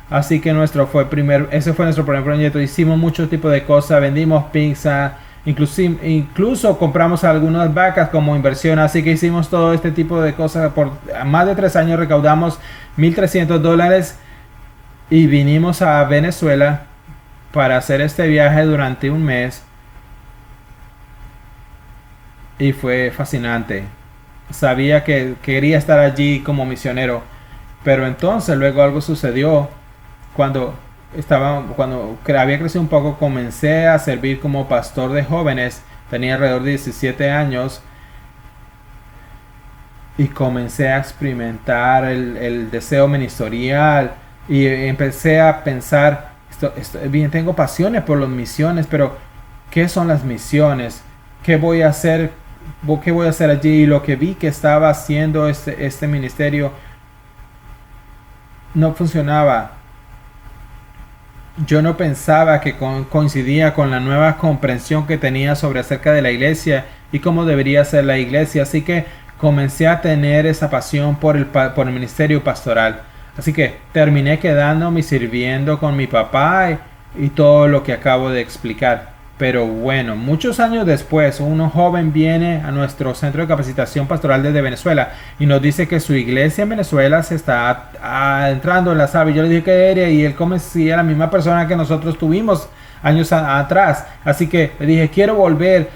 Así que ese fue nuestro primer proyecto. Hicimos muchos tipos de cosas, vendimos pizza, incluso compramos algunas vacas como inversión. Así que hicimos todo este tipo de cosas. Por más de 3 años recaudamos $1,300 y vinimos a Venezuela para hacer este viaje durante un mes. Y fue fascinante. Sabía que quería estar allí como misionero. Pero entonces luego algo sucedió. Cuando había crecido un poco, comencé a servir como pastor de jóvenes. Tenía alrededor de 17 años. Y comencé a experimentar el deseo ministerial. Y empecé a pensar, bien, tengo pasiones por las misiones, pero ¿qué son las misiones? ¿Qué voy a hacer? ¿Qué voy a hacer allí? Y lo que vi que estaba haciendo este ministerio no funcionaba. Yo no pensaba que coincidía con la nueva comprensión que tenía sobre acerca de la iglesia y cómo debería ser la iglesia. Así que comencé a tener esa pasión por el ministerio pastoral. Así que terminé quedándome y sirviendo con mi papá y todo lo que acabo de explicar. Pero bueno, muchos años después, un joven viene a nuestro centro de capacitación pastoral desde Venezuela y nos dice que su iglesia en Venezuela se está entrando en la salva. Yo le dije que era, y él como si era la misma persona que nosotros tuvimos años atrás. Así que le dije, quiero volver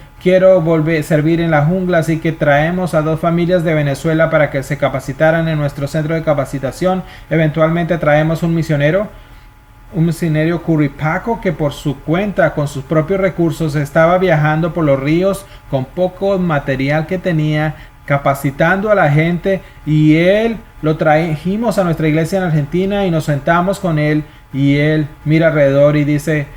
a servir en la jungla, así que traemos a 2 familias de Venezuela para que se capacitaran en nuestro centro de capacitación. Eventualmente traemos un misionero Curripaco, que por su cuenta, con sus propios recursos, estaba viajando por los ríos con poco material que tenía, capacitando a la gente, y él lo trajimos a nuestra iglesia en Argentina y nos sentamos con él, y él mira alrededor y dice,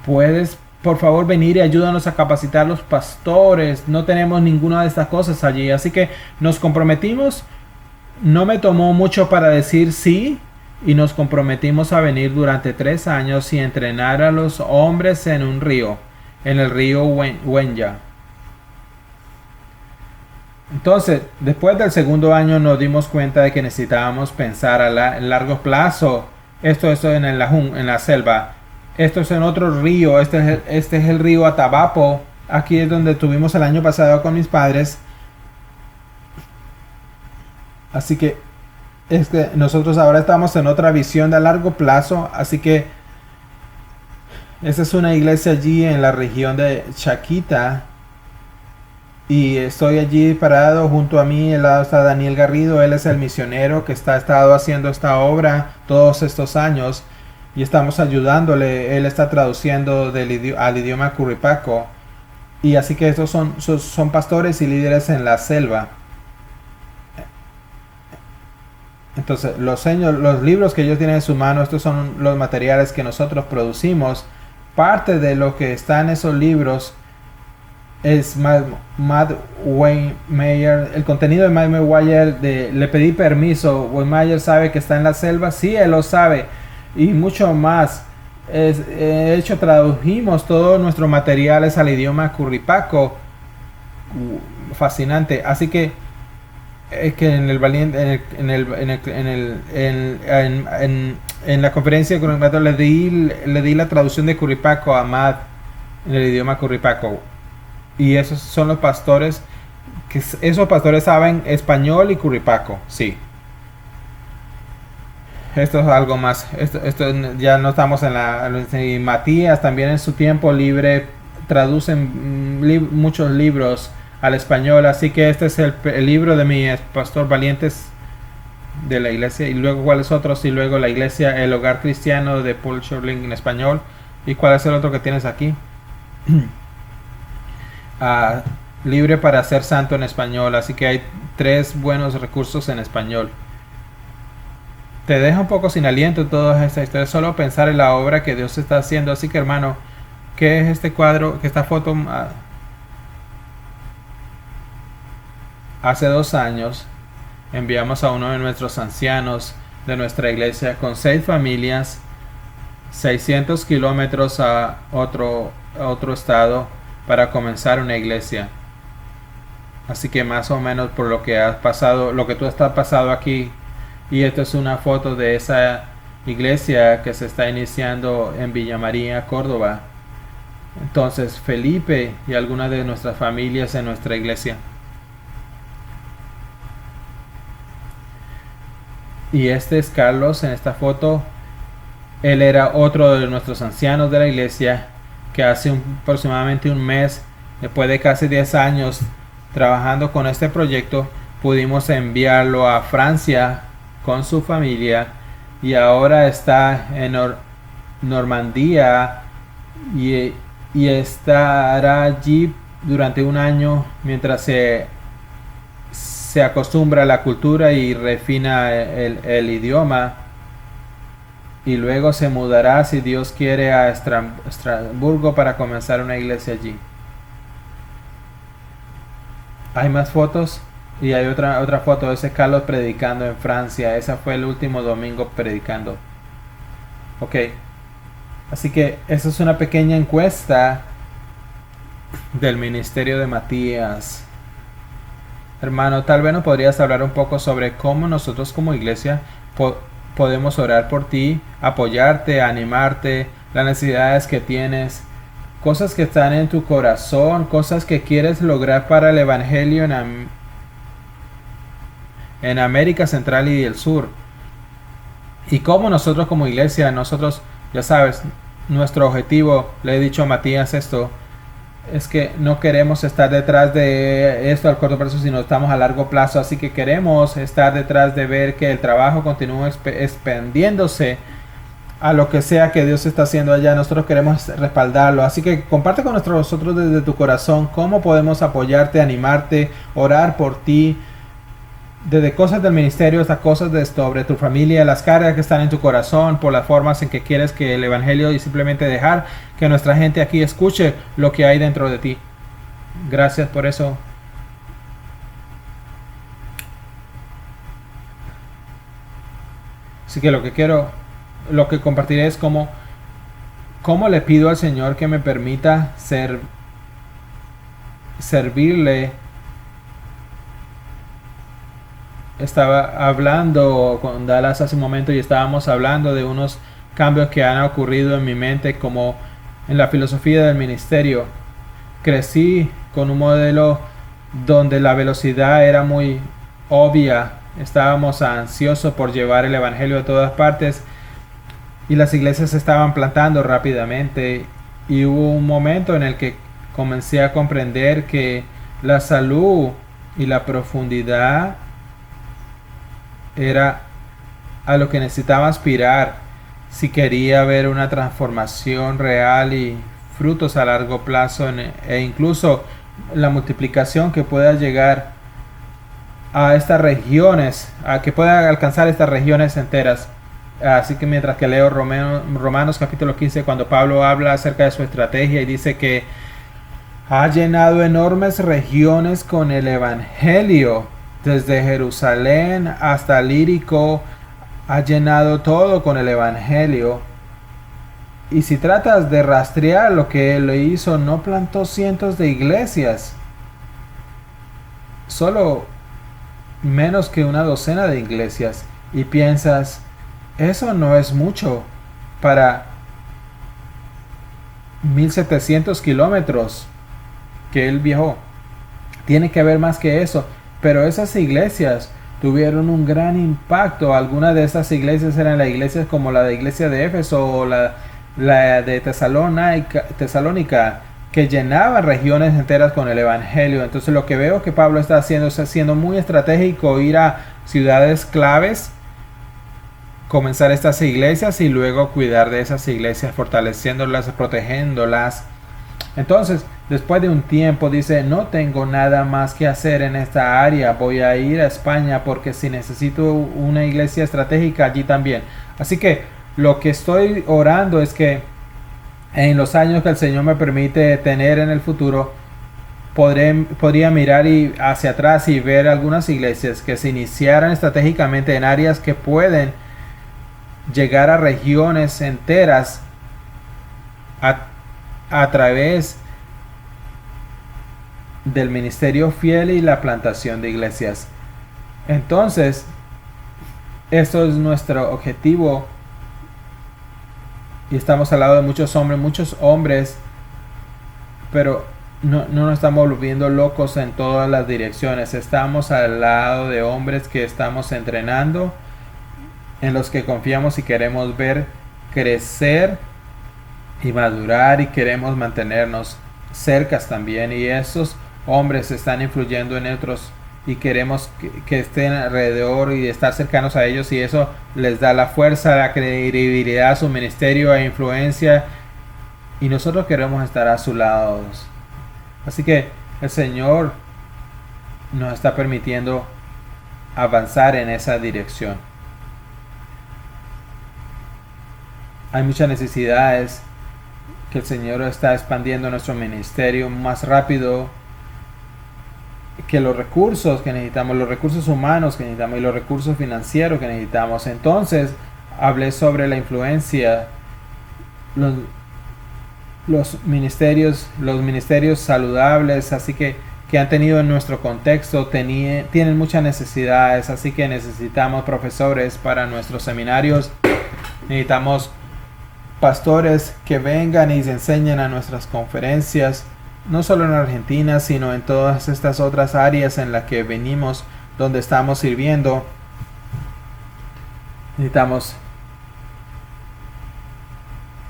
¿puedes por favor venir y ayúdanos a capacitar los pastores? No tenemos ninguna de estas cosas allí. Así que nos comprometimos. No me tomó mucho para decir sí, y nos comprometimos a venir durante 3 años y entrenar a los hombres en un río, en el río Huenya. Entonces, después del segundo año nos dimos cuenta de que necesitábamos pensar a largo plazo. Esto en la selva. Esto es en otro río. Este es el río Atabapo. Aquí es donde estuvimos el año pasado con mis padres. Así que nosotros ahora estamos en otra visión de largo plazo. Así que esta es una iglesia allí en la región de Chaquita. Y estoy allí parado. Junto a mí al lado está Daniel Garrido. Él es el misionero que ha estado haciendo esta obra todos estos años. Y estamos ayudándole. Él está traduciendo al idioma Curripaco. Y así que estos son pastores y líderes en la selva. Entonces los libros que ellos tienen en su mano, estos son los materiales que nosotros producimos. Parte de lo que está en esos libros es Matt Waymeyer. El contenido de Matt Waymeyer, le pedí permiso. Waymeyer sabe que está en la selva. Sí, él lo sabe. Y mucho más. De hecho, tradujimos todos nuestros materiales al idioma Curripaco. Fascinante. Así que es que en la conferencia con el le di la traducción de Curripaco a Matt en el idioma Curripaco. Y esos son los pastores, esos pastores saben español y Curripaco, sí. Esto es algo más. Esto ya no estamos y Matías también en su tiempo libre traducen muchos libros al español. Así que este es el libro de mi pastor Valientes de la iglesia. Y luego cuáles otros. Y luego la iglesia El Hogar Cristiano de Paul Schorling en español. ¿Y cuál es el otro que tienes aquí? Libre para ser santo en español. Así que hay 3 buenos recursos en español. Te deja un poco sin aliento toda esta historia, solo pensar en la obra que Dios está haciendo. Así que, hermano, ¿qué es este cuadro? ¿Qué esta foto? Hace 2 años enviamos a uno de nuestros ancianos de nuestra iglesia con 6 familias, 600 kilómetros a otro estado para comenzar una iglesia. Así que más o menos por lo que has pasado, lo que tú estás pasado aquí. Y esta es una foto de iglesia que se está iniciando en Villa María, Córdoba. Entonces, Felipe y algunas de nuestras familias en nuestra iglesia. Y este es Carlos en esta foto. Él era otro de nuestros ancianos de la iglesia que hace aproximadamente un mes, después de casi 10 años trabajando con este proyecto, pudimos enviarlo a Francia con su familia y ahora está en Normandía y estará allí durante un año mientras se acostumbra a la cultura y refina el idioma, y luego se mudará, si Dios quiere, a Estrasburgo para comenzar una iglesia allí. Hay más fotos y hay otra foto. Ese es Carlos predicando en Francia. Ese fue el último domingo predicando. Ok, así que esa es una pequeña encuesta del ministerio de Matías. Hermano, tal vez nos podrías hablar un poco sobre cómo nosotros como iglesia podemos orar por ti, apoyarte, animarte, las necesidades que tienes, cosas que están en tu corazón, cosas que quieres lograr para el evangelio en América Central y el Sur. Y cómo nosotros como iglesia, ya sabes, nuestro objetivo, le he dicho a Matías esto, es que no queremos estar detrás de esto al corto plazo, sino estamos a largo plazo. Así que queremos estar detrás de ver que el trabajo continúe expandiéndose a lo que sea que Dios está haciendo allá. Nosotros queremos respaldarlo. Así que comparte con nosotros desde tu corazón cómo podemos apoyarte, animarte, orar por ti. Desde cosas del ministerio hasta cosas sobre tu familia, las cargas que están en tu corazón, por las formas en que quieres que el evangelio, y simplemente dejar que nuestra gente aquí escuche lo que hay dentro de ti. Gracias por eso. Así que lo que compartiré es cómo le pido al Señor que me permita servirle. Estaba hablando con Dallas hace un momento y estábamos hablando de unos cambios que han ocurrido en mi mente, como en la filosofía del ministerio. Crecí con un modelo donde la velocidad era muy obvia. Estábamos ansiosos por llevar el evangelio a todas partes y las iglesias se estaban plantando rápidamente, y hubo un momento en el que comencé a comprender que la salud y la profundidad era a lo que necesitaba aspirar si quería ver una transformación real y frutos a largo plazo, e incluso la multiplicación que pueda llegar a estas regiones, a que pueda alcanzar estas regiones enteras. Así que mientras que leo Romanos capítulo 15, cuando Pablo habla acerca de su estrategia y dice que ha llenado enormes regiones con el evangelio, desde Jerusalén hasta Lírico, ha llenado todo con el evangelio. Y si tratas de rastrear lo que él hizo, no plantó cientos de iglesias, solo menos que una docena de iglesias. Y piensas, eso no es mucho para 1700 kilómetros que él viajó. Tiene que haber más que eso. Pero esas iglesias tuvieron un gran impacto. Algunas de esas iglesias eran las iglesias como la de iglesia de Éfeso o la de Tesalónica, que llenaban regiones enteras con el evangelio. Entonces lo que veo que Pablo está haciendo es haciendo muy estratégico, ir a ciudades claves, comenzar estas iglesias y luego cuidar de esas iglesias, fortaleciéndolas, protegiéndolas. Entonces, después de un tiempo dice, no tengo nada más que hacer en esta área, voy a ir a España porque si necesito una iglesia estratégica allí también. Así que lo que estoy orando es que en los años que el Señor me permite tener en el futuro, podría mirar hacia atrás y ver algunas iglesias que se iniciaran estratégicamente en áreas que pueden llegar a regiones enteras a través del ministerio fiel y la plantación de iglesias. Entonces, esto es nuestro objetivo y estamos al lado de muchos hombres, pero no nos estamos volviendo locos en todas las direcciones. Estamos al lado de hombres que estamos entrenando, en los que confiamos y queremos ver crecer y madurar, y queremos mantenernos cercas también, y esos hombres están influyendo en otros y queremos que estén alrededor y estar cercanos a ellos, y eso les da la fuerza, la credibilidad a su ministerio e influencia, y nosotros queremos estar a su lado. Así que el Señor nos está permitiendo avanzar en esa dirección. Hay muchas necesidades que el Señor está expandiendo nuestro ministerio más rápido que los recursos que necesitamos, los recursos humanos que necesitamos y los recursos financieros que necesitamos. Entonces hablé sobre la influencia, los ministerios saludables, así que han tenido en nuestro contexto, tienen muchas necesidades, así que necesitamos profesores para nuestros seminarios, necesitamos pastores que vengan y se enseñen a nuestras conferencias, no solo en Argentina, sino en todas estas otras áreas en las que venimos, donde estamos sirviendo. Necesitamos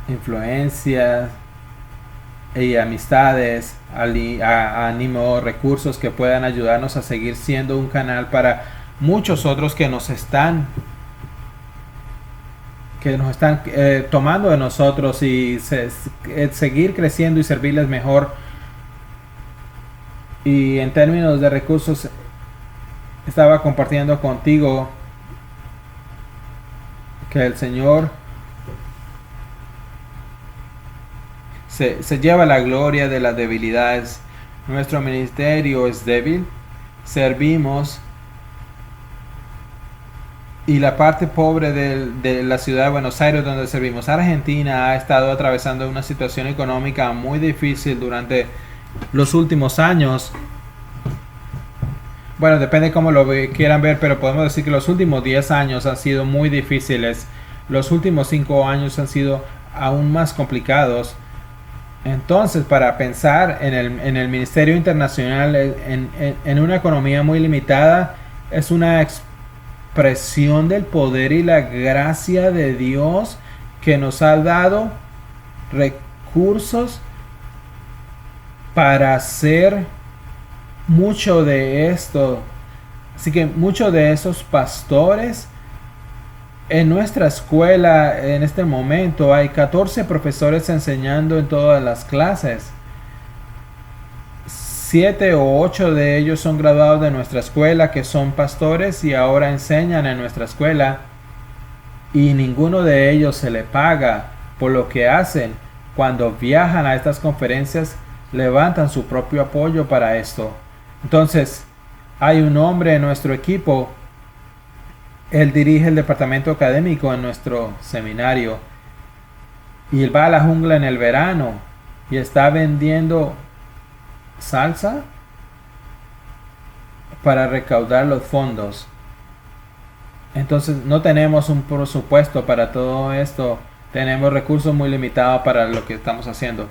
influencias y amistades, ánimo, recursos que puedan ayudarnos a seguir siendo un canal para muchos otros que nos están tomando de nosotros, y seguir creciendo y servirles mejor. Y en términos de recursos, estaba compartiendo contigo que el Señor se lleva la gloria de las debilidades. Nuestro ministerio es débil, servimos, y la parte pobre de la ciudad de Buenos Aires, donde servimos, Argentina, ha estado atravesando una situación económica muy difícil durante los últimos años. Bueno, depende cómo lo quieran ver, pero podemos decir que los últimos 10 años han sido muy difíciles. Los últimos 5 años han sido aún más complicados. Entonces, para pensar en el ministerio internacional en una economía muy limitada, es una expresión del poder y la gracia de Dios, que nos ha dado recursos para hacer mucho de esto. Así que muchos de esos pastores en nuestra escuela, en este momento hay 14 profesores enseñando en todas las clases. 7 o 8 de ellos son graduados de nuestra escuela, que son pastores y ahora enseñan en nuestra escuela, y ninguno de ellos se le paga por lo que hacen. Cuando viajan a estas conferencias, levantan su propio apoyo para esto. Entonces, hay un hombre en nuestro equipo. Él dirige el departamento académico en nuestro seminario, y él va a la jungla en el verano y está vendiendo salsa para recaudar los fondos. Entonces no tenemos un presupuesto para todo esto, tenemos recursos muy limitados para lo que estamos haciendo,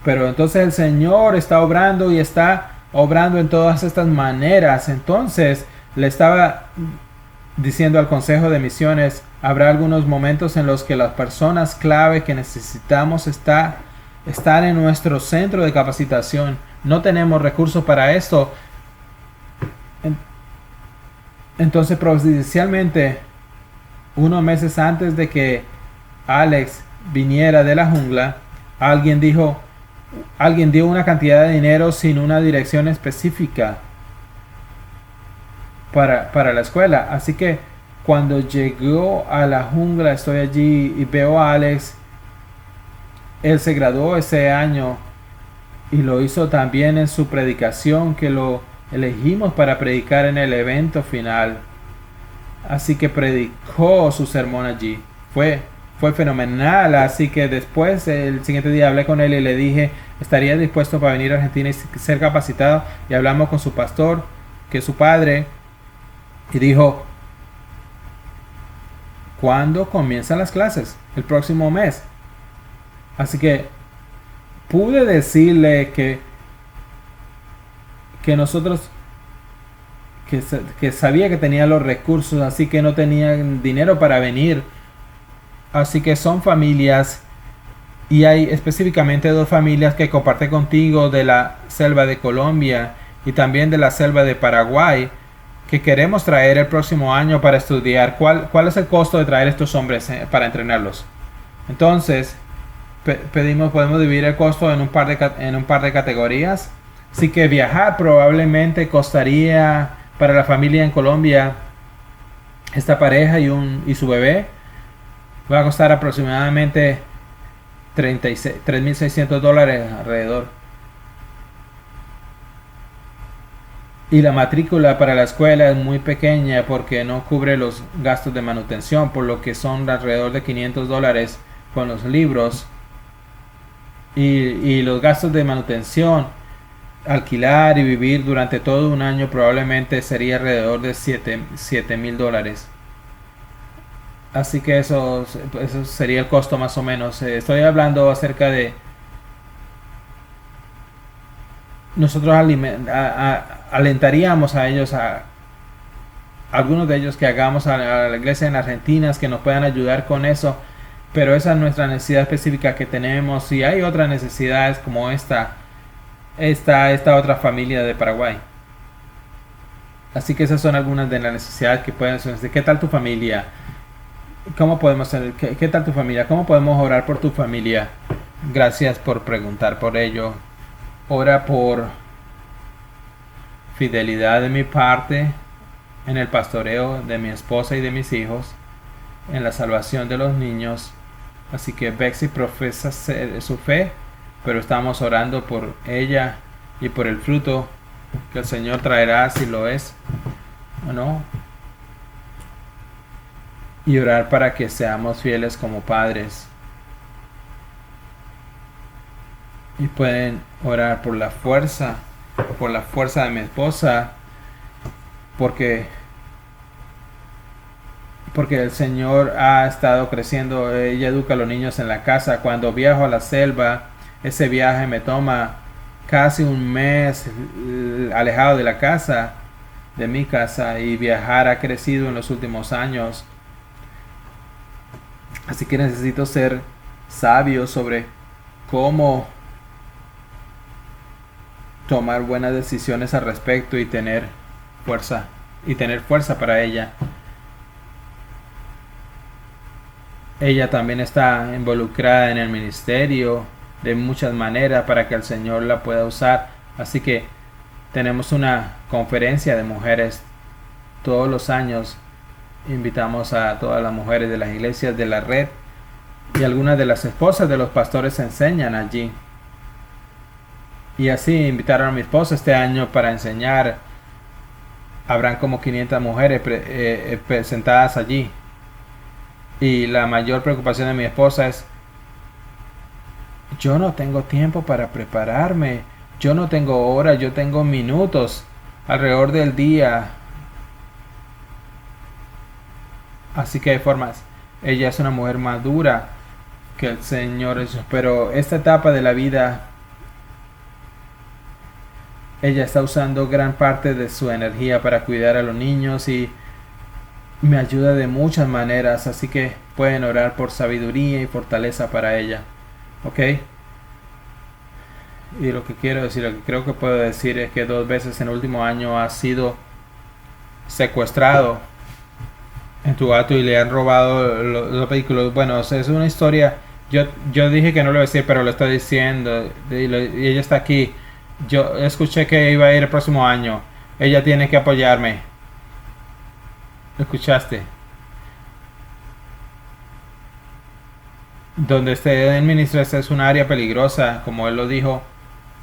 pero entonces el Señor está obrando y está obrando en todas estas maneras. Entonces le estaba diciendo al Consejo de Misiones, habrá algunos momentos en los que las personas clave que necesitamos están en nuestro centro de capacitación. No tenemos recursos para esto. Entonces, providencialmente, unos meses antes de que Alex viniera de la jungla, alguien dio una cantidad de dinero sin una dirección específica para la escuela. Así que cuando llegó a la jungla, estoy allí y veo a Alex. Él se graduó ese año y lo hizo también en su predicación, que lo elegimos para predicar en el evento final. Así que predicó su sermón allí. Fue fenomenal. Así que después, el siguiente día, hablé con él y le dije, ¿estaría dispuesto para venir a Argentina y ser capacitado? Y hablamos con su pastor, que es su padre, y dijo, ¿cuándo comienzan las clases? El próximo mes. Así que pude decirle que nosotros, que sabía que tenía los recursos, así que no tenían dinero para venir. Así que son familias, y hay específicamente dos familias que comparten contigo de la selva de Colombia y también de la selva de Paraguay, que queremos traer el próximo año para estudiar cuál es el costo de traer estos hombres para entrenarlos. Entonces, podemos dividir el costo en un par de categorías. Así que viajar probablemente costaría para la familia en Colombia, esta pareja y su bebé, va a costar aproximadamente $3,600 alrededor. Y la matrícula para la escuela es muy pequeña porque no cubre los gastos de manutención, por lo que son alrededor de $500 con los libros. Y los gastos de manutención, alquilar y vivir durante todo un año probablemente sería alrededor de $7,000. Así que eso sería el costo más o menos. Estoy hablando acerca de nosotros alentaríamos a ellos, a algunos de ellos, que hagamos a la iglesia en Argentina, que nos puedan ayudar con eso. Pero esa es nuestra necesidad específica que tenemos. Y hay otras necesidades como esta otra familia de Paraguay. Así que esas son algunas de las necesidades que pueden ser. ¿Qué tal tu familia? ¿Cómo podemos hacer? ¿Qué tal tu familia? ¿Cómo podemos orar por tu familia? Gracias por preguntar por ello. Ora por fidelidad de mi parte en el pastoreo de mi esposa y de mis hijos, en la salvación de los niños. Así que Bexy profesa su fe, pero estamos orando por ella y por el fruto que el Señor traerá, si lo es o no. Y orar para que seamos fieles como padres. Y pueden orar por la fuerza de mi esposa, porque el Señor ha estado creciendo. Ella educa a los niños en la casa. Cuando viajo a la selva, ese viaje me toma casi un mes alejado de la casa, de mi casa, y viajar ha crecido en los últimos años. Así que necesito ser sabio sobre cómo tomar buenas decisiones al respecto y tener fuerza para ella. Ella también está involucrada en el ministerio de muchas maneras para que el Señor la pueda usar. Así que tenemos una conferencia de mujeres todos los años. Invitamos a todas las mujeres de las iglesias de la red, y algunas de las esposas de los pastores enseñan allí. Y así invitaron a mi esposa este año para enseñar. Habrán como 500 mujeres presentadas allí. Y la mayor preocupación de mi esposa es: yo no tengo tiempo para prepararme, yo no tengo horas, yo tengo minutos alrededor del día. Así que hay formas. Ella es una mujer madura que el Señor es, pero esta etapa de la vida, ella está usando gran parte de su energía para cuidar a los niños y me ayuda de muchas maneras. Así que pueden orar por sabiduría y fortaleza para ella. ¿Ok? Y lo que creo que puedo decir es que 2 veces en el último año ha sido secuestrado en tu gato y le han robado los vehículos. Bueno, es una historia. Yo dije que no lo iba a decir, pero lo estoy diciendo. Y ella está aquí. Yo escuché que iba a ir el próximo año. Ella tiene que apoyarme. ¿Escuchaste? Donde esté el ministro, esta es un área peligrosa, como él lo dijo.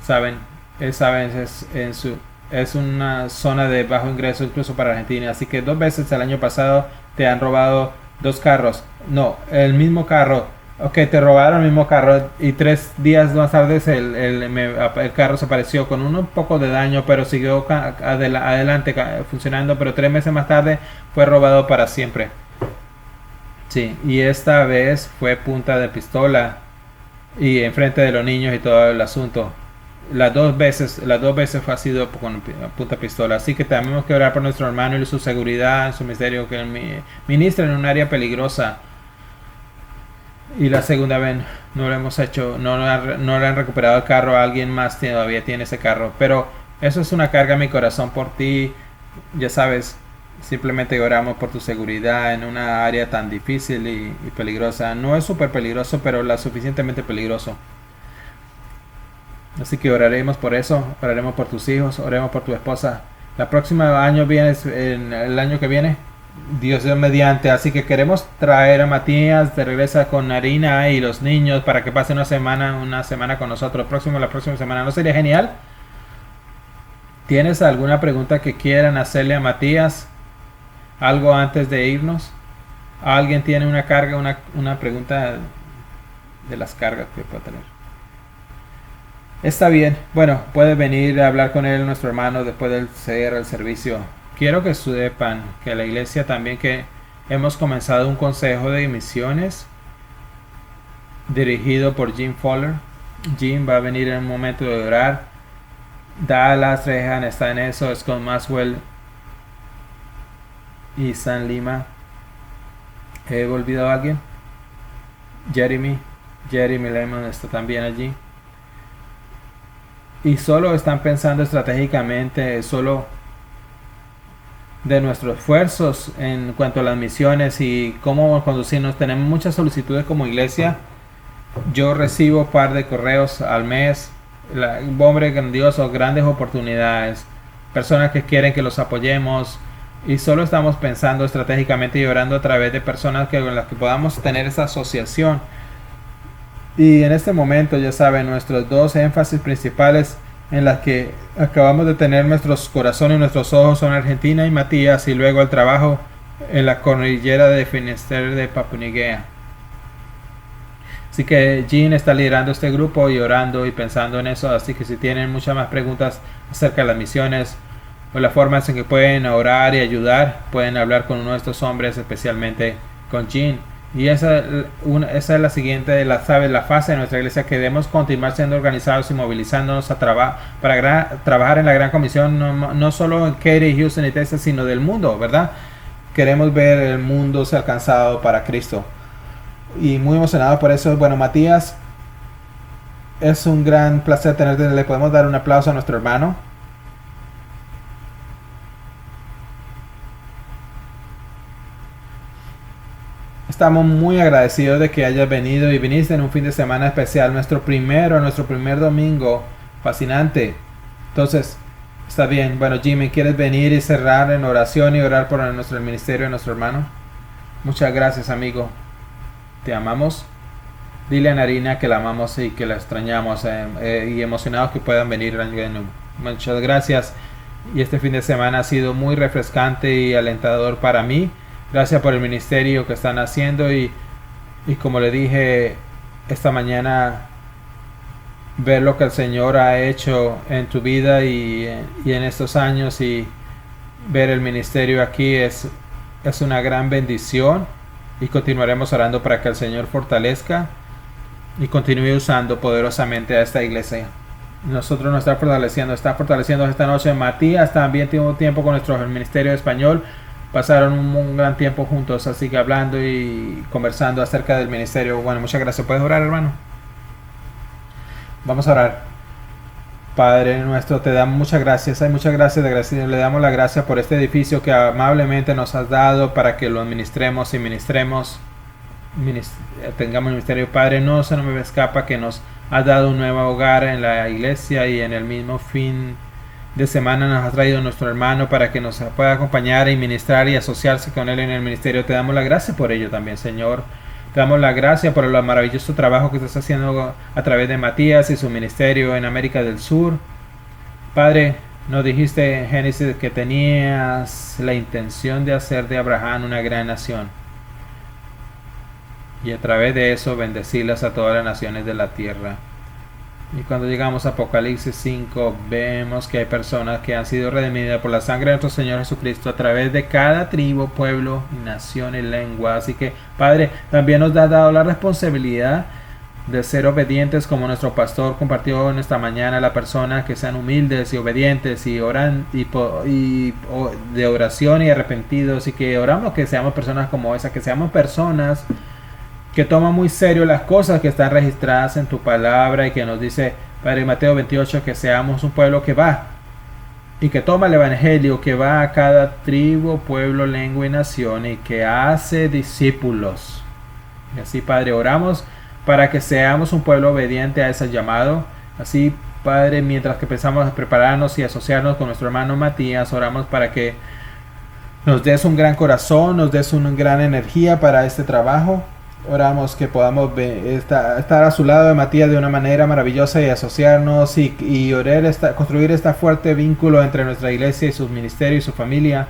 Saben, es una zona de bajo ingreso incluso para Argentina. Así que 2 veces el año pasado te han robado 2 carros. No, el mismo carro. Ok, te robaron el mismo carro y 3 días más tarde el carro se apareció con un poco de daño, pero siguió adelante funcionando. Pero 3 meses más tarde fue robado para siempre. Sí, y esta vez fue punta de pistola. y enfrente de los niños y todo el asunto. Las dos veces fue sido con punta pistola. Así que tenemos que orar por nuestro hermano y su seguridad, su misterio, que ministra en un área peligrosa. Y la segunda vez no lo hemos hecho, no le han recuperado el carro, alguien más todavía tiene ese carro. Pero eso es una carga en mi corazón por ti. Ya sabes, simplemente oramos por tu seguridad en una área tan difícil y peligrosa. No es súper peligroso, pero la suficientemente peligroso. Así que oraremos por eso, oraremos por tus hijos, oraremos por tu esposa. La próxima año vienes, en el año que viene, Dios mediante. Así que queremos traer a Matías de regreso con Narina y los niños para que pase una semana con nosotros. La próxima semana. ¿No sería genial? ¿Tienes alguna pregunta que quieran hacerle a Matías? ¿Algo antes de irnos? ¿Alguien tiene una carga, una pregunta de las cargas que puede tener? Está bien. Bueno, puede venir a hablar con él, nuestro hermano, después del cierre del servicio. Quiero que sepan que la iglesia también que hemos comenzado un consejo de misiones dirigido por Jim Fowler. Jim va a venir en un momento de orar. Dallas, Rehan está en eso, Scott Maxwell y San Lima. ¿He olvidado a alguien? Jeremy Lemon está también allí. Y solo están pensando estratégicamente, solo de nuestros esfuerzos en cuanto a las misiones y cómo conducirnos. Tenemos muchas solicitudes como iglesia. Yo recibo un par de correos al mes. Un hombre grandioso, grandes oportunidades. Personas que quieren que los apoyemos. Y solo estamos pensando estratégicamente y orando a través de personas con las que podamos tener esa asociación. Y en este momento, ya saben, nuestros dos énfasis principales en las que acabamos de tener nuestros corazones y nuestros ojos son Argentina y Matías, y luego el trabajo en la cordillera de Finisterre de Papua Nueva Guinea. Así que Jean está liderando este grupo y orando y pensando en eso. Así que si tienen muchas más preguntas acerca de las misiones o las formas en que pueden orar y ayudar, pueden hablar con uno de estos hombres, especialmente con Jean. Y esa es la siguiente, la fase de nuestra iglesia, que debemos continuar siendo organizados y movilizándonos para trabajar en la gran comisión, no solo en Katy, Houston y Texas, sino del mundo, ¿verdad? Queremos ver el mundo ser alcanzado para Cristo. Y muy emocionado por eso. Bueno, Matías, es un gran placer tenerte. Le podemos dar un aplauso a nuestro hermano. Estamos muy agradecidos de que hayas venido y viniste en un fin de semana especial, nuestro primer domingo, fascinante. Entonces, está bien. Bueno, Jimmy, ¿quieres venir y cerrar en oración y orar por el ministerio de nuestro hermano? Muchas gracias, amigo. Te amamos. Dile a Narina que la amamos y que la extrañamos y emocionados que puedan venir. Muchas gracias. Y este fin de semana ha sido muy refrescante y alentador para mí. Gracias por el ministerio que están haciendo y como le dije esta mañana, ver lo que el Señor ha hecho en tu vida y en estos años, y ver el ministerio aquí es una gran bendición, y continuaremos orando para que el Señor fortalezca y continúe usando poderosamente a esta iglesia. Nosotros nos está fortaleciendo esta noche. Matías también tuvo tiempo con nuestro ministerio de español. Pasaron un gran tiempo juntos, así que hablando y conversando acerca del ministerio. Bueno, muchas gracias. ¿Puedes orar, hermano? Vamos a orar. Padre nuestro, te damos muchas gracias. Hay muchas gracias. Le damos la gracia por este edificio que amablemente nos has dado para que lo administremos y tengamos ministerio. Padre, no se me escapa que nos has dado un nuevo hogar en la iglesia, y en el mismo fin de semana nos ha traído nuestro hermano para que nos pueda acompañar y ministrar y asociarse con él en el ministerio. Te damos la gracia por ello también, Señor. Te damos la gracia por el maravilloso trabajo que estás haciendo a través de Matías y su ministerio en América del Sur. Padre, nos dijiste en Génesis que tenías la intención de hacer de Abraham una gran nación, y a través de eso bendecirlas a todas las naciones de la tierra. Y cuando llegamos a Apocalipsis 5, vemos que hay personas que han sido redimidas por la sangre de nuestro Señor Jesucristo a través de cada tribu, pueblo, nación y lengua. Así que, Padre, también nos has dado la responsabilidad de ser obedientes como nuestro pastor compartió en esta mañana, la persona que sean humildes y obedientes y oran de oración y arrepentidos, y que oramos que seamos personas como esa, que seamos personas que toman muy serio las cosas que están registradas en tu palabra, y que nos dice Padre Mateo 28 que seamos un pueblo que va y que toma el evangelio, que va a cada tribu, pueblo, lengua y nación, y que hace discípulos. Y así, Padre, oramos para que seamos un pueblo obediente a ese llamado. Así, Padre, mientras que pensamos a prepararnos y asociarnos con nuestro hermano Matías, oramos para que nos des un gran corazón, nos des una gran energía para este trabajo. Oramos que podamos estar a su lado de Matías de una manera maravillosa y asociarnos y construir este fuerte vínculo entre nuestra iglesia y su ministerio y su familia.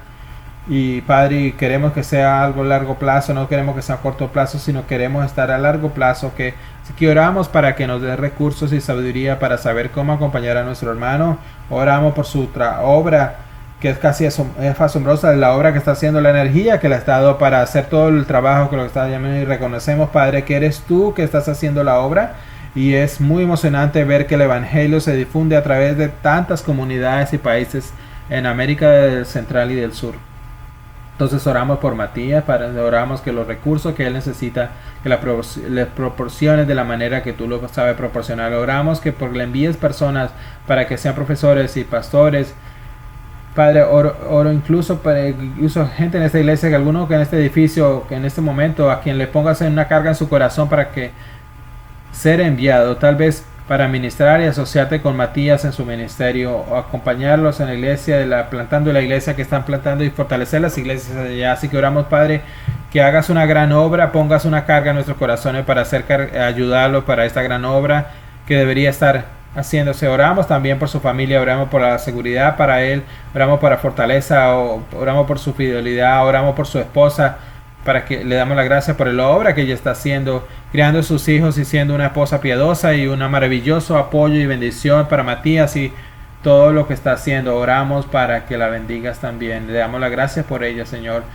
Y Padre, queremos que sea algo a largo plazo, no queremos que sea a corto plazo, sino queremos estar a largo plazo. Así que oramos para que nos dé recursos y sabiduría para saber cómo acompañar a nuestro hermano. Oramos por su obra, que es casi es asombrosa, la obra que está haciendo, la energía que le ha dado para hacer todo el trabajo que lo está llamando. Y reconocemos, Padre, que eres tú que estás haciendo la obra. Y es muy emocionante ver que el evangelio se difunde a través de tantas comunidades y países en América Central y del Sur. Entonces oramos por Matías, oramos que los recursos que él necesita, que le proporciones de la manera que tú lo sabes proporcionar. Oramos que le envíes personas para que sean profesores y pastores. Padre, oro incluso gente en esta iglesia, que alguno que en este edificio, que en este momento, a quien le pongas una carga en su corazón para que ser enviado, tal vez para ministrar y asociarte con Matías en su ministerio, o acompañarlos en la iglesia, plantando la iglesia que están plantando, y fortalecer las iglesias allá. Así que oramos, Padre, que hagas una gran obra, pongas una carga en nuestros corazones para ayudarlo para esta gran obra que debería estar haciéndose. Oramos también por su familia, oramos por la seguridad para él, oramos por la fortaleza, oramos por su fidelidad, oramos por su esposa, para que le damos la gracia por la obra que ella está haciendo, criando a sus hijos y siendo una esposa piadosa y un maravilloso apoyo y bendición para Matías y todo lo que está haciendo. Oramos para que la bendigas también. Le damos la gracia por ella, Señor.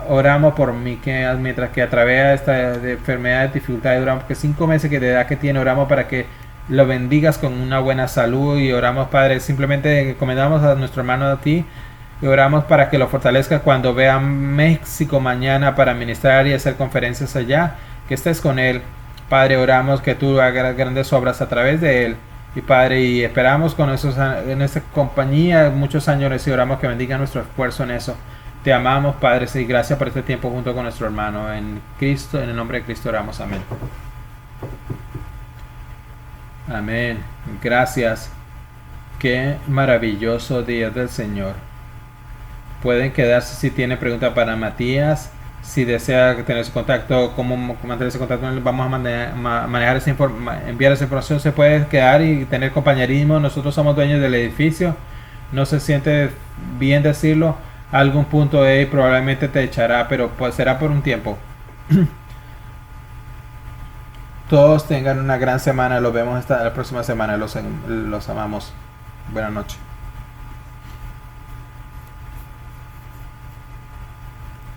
Oramos por Miqueas, mientras que atraviesa esta enfermedad, dificultades. Oramos que 5 meses de edad que tiene, oramos para que lo bendigas con una buena salud. Y oramos, Padre, simplemente encomendamos a nuestro hermano a ti. Y oramos para que lo fortalezca cuando vea México mañana para ministrar y hacer conferencias allá. Que estés con él. Padre, oramos que tú hagas grandes obras a través de él. Y Padre, y esperamos en esta compañía muchos años, y oramos que bendiga nuestro esfuerzo en eso. Te amamos, Padre, y gracias por este tiempo junto con nuestro hermano. En Cristo, en el nombre de Cristo oramos. Amén. Amén. Gracias. Qué maravilloso día del Señor. Pueden quedarse si tienen preguntas para Matías. Si desea tener su contacto, cómo mantenerse en contacto, vamos a manejar enviar esa información. Se puede quedar y tener compañerismo. Nosotros somos dueños del edificio. No se siente bien decirlo. A algún punto él probablemente te echará, pero pues será por un tiempo. Todos tengan una gran semana. Los vemos la próxima semana. Los amamos. Buenas noches.